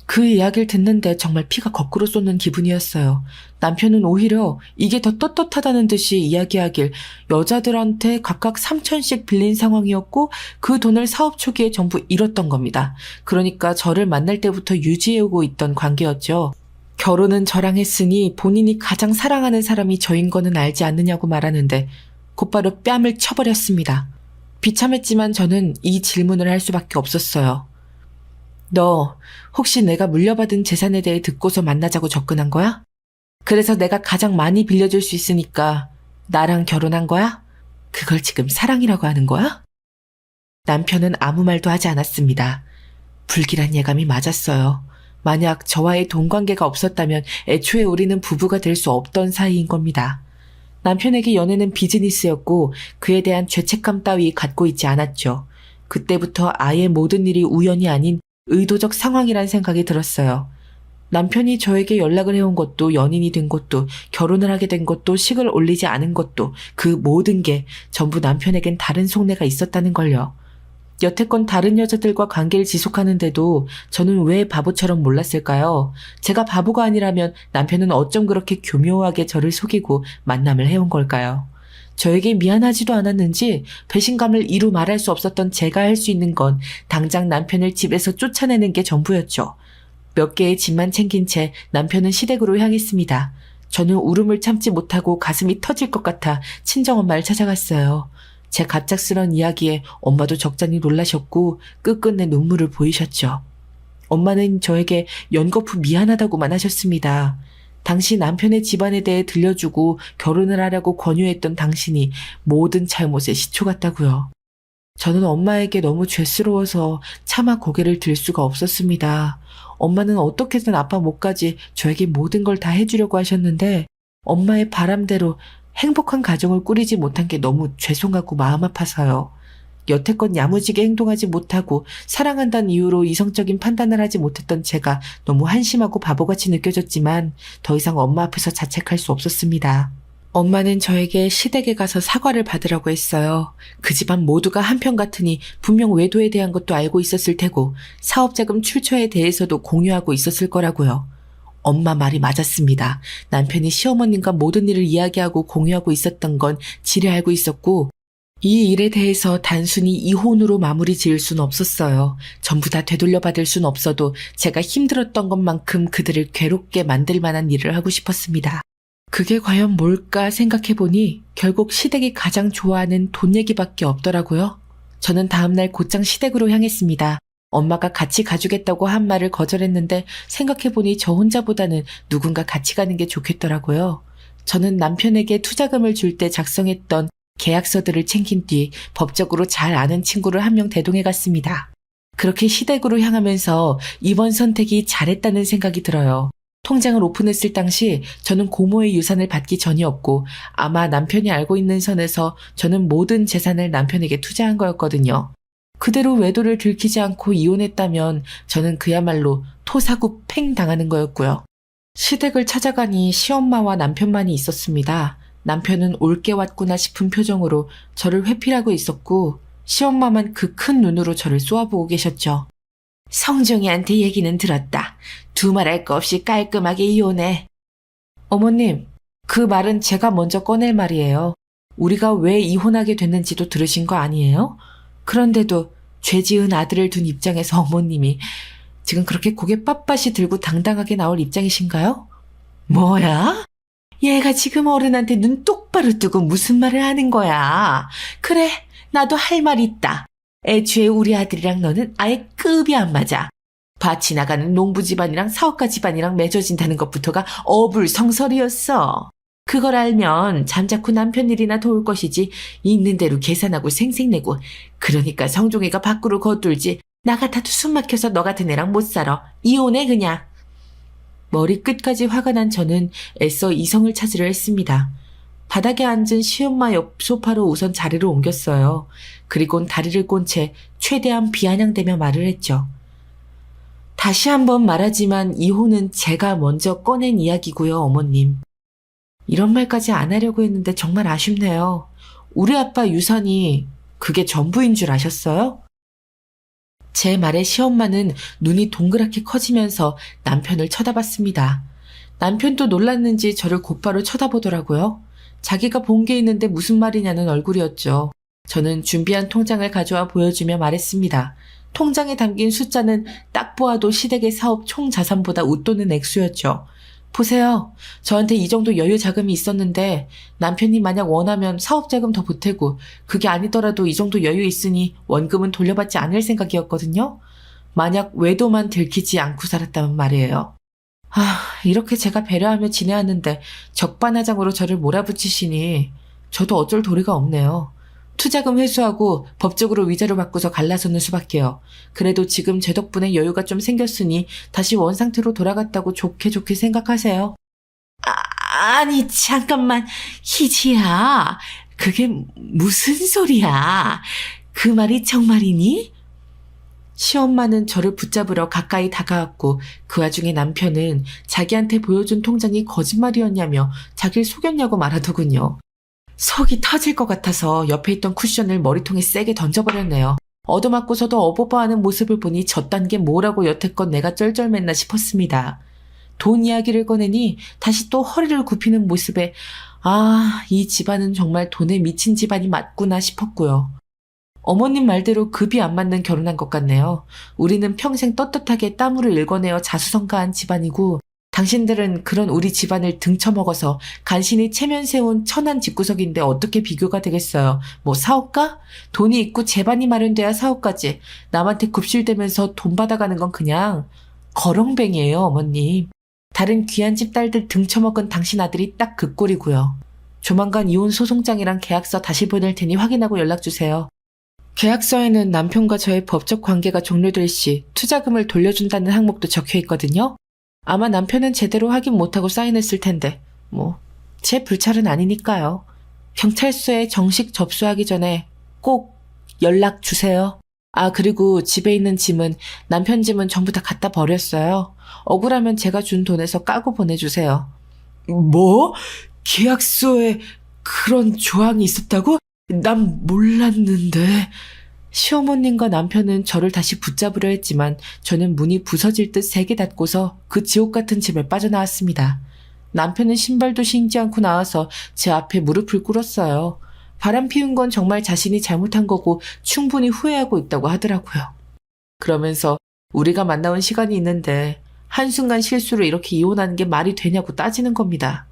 그 이야기를 듣는데 정말 피가 거꾸로 쏟는 기분이었어요. 남편은 오히려 이게 더 떳떳하다는 듯이 이야기하길 여자들한테 각각 3천씩 빌린 상황이었고 그 돈을 사업 초기에 전부 잃었던 겁니다. 그러니까 저를 만날 때부터 유지해오고 있던 관계였죠. 결혼은 저랑 했으니 본인이 가장 사랑하는 사람이 저인 거는 알지 않느냐고 말하는데 곧바로 뺨을 쳐버렸습니다. 비참했지만 저는 이 질문을 할 수밖에 없었어요. 너 혹시 내가 물려받은 재산에 대해 듣고서 만나자고 접근한 거야? 그래서 내가 가장 많이 빌려줄 수 있으니까 나랑 결혼한 거야? 그걸 지금 사랑이라고 하는 거야? 남편은 아무 말도 하지 않았습니다. 불길한 예감이 맞았어요. 만약 저와의 돈 관계가 없었다면 애초에 우리는 부부가 될 수 없던 사이인 겁니다. 남편에게 연애는 비즈니스였고 그에 대한 죄책감 따위 갖고 있지 않았죠. 그때부터 아예 모든 일이 우연이 아닌 의도적 상황이란 생각이 들었어요. 남편이 저에게 연락을 해온 것도 연인이 된 것도 결혼을 하게 된 것도 식을 올리지 않은 것도 그 모든 게 전부 남편에겐 다른 속내가 있었다는 걸요. 여태껏 다른 여자들과 관계를 지속하는데도 저는 왜 바보처럼 몰랐을까요? 제가 바보가 아니라면 남편은 어쩜 그렇게 교묘하게 저를 속이고 만남을 해온 걸까요? 저에게 미안하지도 않았는지 배신감을 이루 말할 수 없었던 제가 할 수 있는 건 당장 남편을 집에서 쫓아내는 게 전부였죠. 몇 개의 짐만 챙긴 채 남편은 시댁으로 향했습니다. 저는 울음을 참지 못하고 가슴이 터질 것 같아 친정엄마를 찾아갔어요. 제 갑작스런 이야기에 엄마도 적잖이 놀라셨고 끝끝내 눈물을 보이셨죠. 엄마는 저에게 연거푸 미안하다고만 하셨습니다. 당시 남편의 집안에 대해 들려주고 결혼을 하라고 권유했던 당신이 모든 잘못의 시초 같다고요. 저는 엄마에게 너무 죄스러워서 차마 고개를 들 수가 없었습니다. 엄마는 어떻게든 아빠 몫까지 저에게 모든 걸 다 해주려고 하셨는데 엄마의 바람대로 행복한 가정을 꾸리지 못한 게 너무 죄송하고 마음 아파서요. 여태껏 야무지게 행동하지 못하고 사랑한다는 이유로 이성적인 판단을 하지 못했던 제가 너무 한심하고 바보같이 느껴졌지만 더 이상 엄마 앞에서 자책할 수 없었습니다. 엄마는 저에게 시댁에 가서 사과를 받으라고 했어요. 그 집안 모두가 한편 같으니 분명 외도에 대한 것도 알고 있었을 테고 사업자금 출처에 대해서도 공유하고 있었을 거라고요. 엄마 말이 맞았습니다. 남편이 시어머님과 모든 일을 이야기하고 공유하고 있었던 건 지레 알고 있었고 이 일에 대해서 단순히 이혼으로 마무리 지을 순 없었어요. 전부 다 되돌려받을 순 없어도 제가 힘들었던 것만큼 그들을 괴롭게 만들 만한 일을 하고 싶었습니다. 그게 과연 뭘까 생각해보니 결국 시댁이 가장 좋아하는 돈 얘기밖에 없더라고요. 저는 다음날 곧장 시댁으로 향했습니다. 엄마가 같이 가주겠다고 한 말을 거절했는데 생각해보니 저 혼자보다는 누군가 같이 가는 게 좋겠더라고요. 저는 남편에게 투자금을 줄 때 작성했던 계약서들을 챙긴 뒤 법적으로 잘 아는 친구를 한 명 대동해 갔습니다. 그렇게 시댁으로 향하면서 이번 선택이 잘했다는 생각이 들어요. 통장을 오픈했을 당시 저는 고모의 유산을 받기 전이었고 아마 남편이 알고 있는 선에서 저는 모든 재산을 남편에게 투자한 거였거든요. 그대로 외도를 들키지 않고 이혼했다면 저는 그야말로 토사구 팽 당하는 거였고요. 시댁을 찾아가니 시엄마와 남편만이 있었습니다. 남편은 올게 왔구나 싶은 표정으로 저를 회피하고 있었고 시엄마만 그 큰 눈으로 저를 쏘아보고 계셨죠. 성종이한테 얘기는 들었다. 두말할 거 없이 깔끔하게 이혼해. 어머님, 그 말은 제가 먼저 꺼낼 말이에요. 우리가 왜 이혼하게 됐는지도 들으신 거 아니에요? 그런데도 죄 지은 아들을 둔 입장에서 어머님이 지금 그렇게 고개 빳빳이 들고 당당하게 나올 입장이신가요? 뭐야? 얘가 지금 어른한테 눈 똑바로 뜨고 무슨 말을 하는 거야? 그래, 나도 할 말 있다. 애초에 우리 아들이랑 너는 아예 급이 안 맞아. 밭이 나가는 농부 집안이랑 사업가 집안이랑 맺어진다는 것부터가 어불성설이었어. 그걸 알면 잠자코 남편 일이나 도울 것이지 있는 대로 계산하고 생색내고 그러니까 성종이가 밖으로 겉돌지 나 같아도 숨 막혀서 너 같은 애랑 못 살아. 이혼해 그냥. 머리 끝까지 화가 난 저는 애써 이성을 찾으려 했습니다. 바닥에 앉은 시엄마 옆 소파로 우선 자리를 옮겼어요. 그리곤 다리를 꼰 채 최대한 비아냥대며 말을 했죠. 다시 한번 말하지만 이혼은 제가 먼저 꺼낸 이야기고요, 어머님. 이런 말까지 안 하려고 했는데 정말 아쉽네요. 우리 아빠 유산이 그게 전부인 줄 아셨어요? 제 말에 시엄마는 눈이 동그랗게 커지면서 남편을 쳐다봤습니다. 남편도 놀랐는지 저를 곧바로 쳐다보더라고요. 자기가 본 게 있는데 무슨 말이냐는 얼굴이었죠. 저는 준비한 통장을 가져와 보여주며 말했습니다. 통장에 담긴 숫자는 딱 보아도 시댁의 사업 총 자산보다 웃도는 액수였죠. 보세요. 저한테 이 정도 여유 자금이 있었는데 남편이 만약 원하면 사업 자금 더 보태고 그게 아니더라도 이 정도 여유 있으니 원금은 돌려받지 않을 생각이었거든요. 만약 외도만 들키지 않고 살았다면 말이에요. 이렇게 제가 배려하며 지내왔는데 적반하장으로 저를 몰아붙이시니 저도 어쩔 도리가 없네요. 투자금 회수하고 법적으로 위자료 받고서 갈라서는 수밖에요. 그래도 지금 제 덕분에 여유가 좀 생겼으니 다시 원상태로 돌아갔다고 좋게 생각하세요. 아니 잠깐만 희지야. 그게 무슨 소리야. 그 말이 정말이니? 시엄마는 저를 붙잡으러 가까이 다가왔고 그 와중에 남편은 자기한테 보여준 통장이 거짓말이었냐며 자기를 속였냐고 말하더군요. 속이 터질 것 같아서 옆에 있던 쿠션을 머리통에 세게 던져버렸네요. 얻어맞고서도 어버버하는 모습을 보니 저딴 게 뭐라고 여태껏 내가 쩔쩔맸나 싶었습니다. 돈 이야기를 꺼내니 다시 또 허리를 굽히는 모습에 이 집안은 정말 돈에 미친 집안이 맞구나 싶었고요. 어머님 말대로 급이 안 맞는 결혼한 것 같네요. 우리는 평생 떳떳하게 땀으로 일궈내어 자수성가한 집안이고 당신들은 그런 우리 집안을 등쳐먹어서 간신히 체면 세운 천한 집구석인데 어떻게 비교가 되겠어요. 뭐 사업가? 돈이 있고 재반이 마련돼야 사업가지. 남한테 굽실대면서 돈 받아가는 건 그냥 거렁뱅이에요, 어머님. 다른 귀한 집 딸들 등쳐먹은 당신 아들이 딱 그 꼴이고요. 조만간 이혼 소송장이랑 계약서 다시 보낼 테니 확인하고 연락주세요. 계약서에는 남편과 저의 법적 관계가 종료될 시 투자금을 돌려준다는 항목도 적혀있거든요. 아마 남편은 제대로 확인 못하고 사인했을 텐데 제 불찰은 아니니까요. 경찰서에 정식 접수하기 전에 꼭 연락 주세요. 그리고 집에 있는 짐은 남편 짐은 전부 다 갖다 버렸어요. 억울하면 제가 준 돈에서 까고 보내주세요. 뭐? 계약서에 그런 조항이 있었다고? 난 몰랐는데. 시어머님과 남편은 저를 다시 붙잡으려 했지만 저는 문이 부서질 듯 세게 닫고서 그 지옥 같은 집에 빠져나왔습니다. 남편은 신발도 신지 않고 나와서 제 앞에 무릎을 꿇었어요. 바람 피운 건 정말 자신이 잘못한 거고 충분히 후회하고 있다고 하더라고요. 그러면서 우리가 만나온 시간이 있는데 한순간 실수로 이렇게 이혼하는 게 말이 되냐고 따지는 겁니다.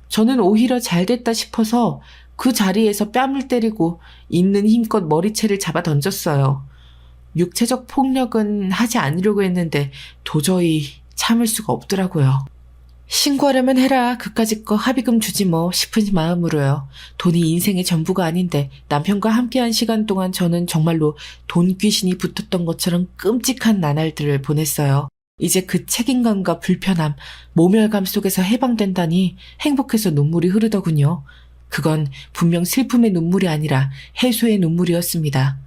저는 오히려 잘됐다 싶어서 그 자리에서 뺨을 때리고 있는 힘껏 머리채를 잡아 던졌어요. 육체적 폭력은 하지 않으려고 했는데 도저히 참을 수가 없더라고요. 신고하려면 해라. 그까짓 거 합의금 주지 뭐 싶은 마음으로요. 돈이 인생의 전부가 아닌데 남편과 함께한 시간 동안 저는 정말로 돈 귀신이 붙었던 것처럼 끔찍한 나날들을 보냈어요. 이제 그 책임감과 불편함, 모멸감 속에서 해방된다니 행복해서 눈물이 흐르더군요. 그건 분명 슬픔의 눈물이 아니라 해소의 눈물이었습니다.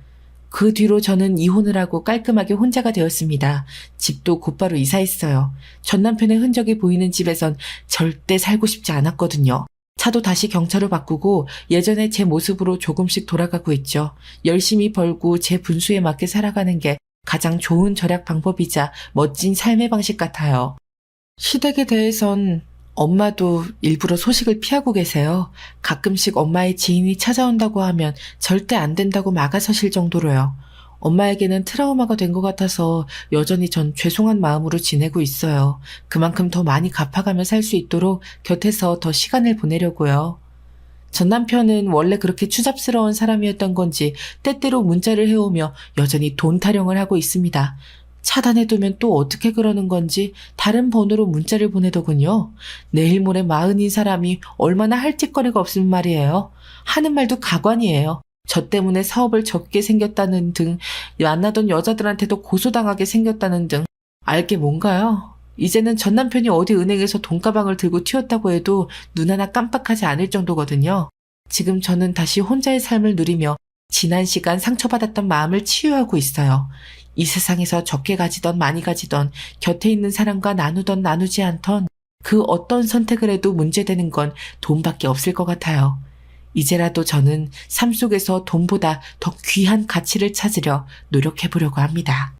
그 뒤로 저는 이혼을 하고 깔끔하게 혼자가 되었습니다. 집도 곧바로 이사했어요. 전 남편의 흔적이 보이는 집에선 절대 살고 싶지 않았거든요. 차도 다시 경차로 바꾸고 예전의 제 모습으로 조금씩 돌아가고 있죠. 열심히 벌고 제 분수에 맞게 살아가는 게 가장 좋은 절약 방법이자 멋진 삶의 방식 같아요. 시댁에 대해선 엄마도 일부러 소식을 피하고 계세요. 가끔씩 엄마의 지인이 찾아온다고 하면 절대 안 된다고 막아서실 정도로요. 엄마에게는 트라우마가 된 것 같아서 여전히 전 죄송한 마음으로 지내고 있어요. 그만큼 더 많이 갚아가며 살 수 있도록 곁에서 더 시간을 보내려고요. 전 남편은 원래 그렇게 추잡스러운 사람이었던 건지 때때로 문자를 해오며 여전히 돈 타령을 하고 있습니다. 차단해두면 또 어떻게 그러는 건지 다른 번호로 문자를 보내더군요. 내일 모레 40인 사람이 얼마나 할 짓거리가 없으면 말이에요. 하는 말도 가관이에요. 저 때문에 사업을 접게 생겼다는 등, 만나던 여자들한테도 고소당하게 생겼다는 등, 알게 뭔가요? 이제는 전 남편이 어디 은행에서 돈가방을 들고 튀었다고 해도 눈 하나 깜빡하지 않을 정도거든요. 지금 저는 다시 혼자의 삶을 누리며 지난 시간 상처받았던 마음을 치유하고 있어요. 이 세상에서 적게 가지던 많이 가지던 곁에 있는 사람과 나누던 나누지 않던 그 어떤 선택을 해도 문제되는 건 돈밖에 없을 것 같아요. 이제라도 저는 삶 속에서 돈보다 더 귀한 가치를 찾으려 노력해보려고 합니다.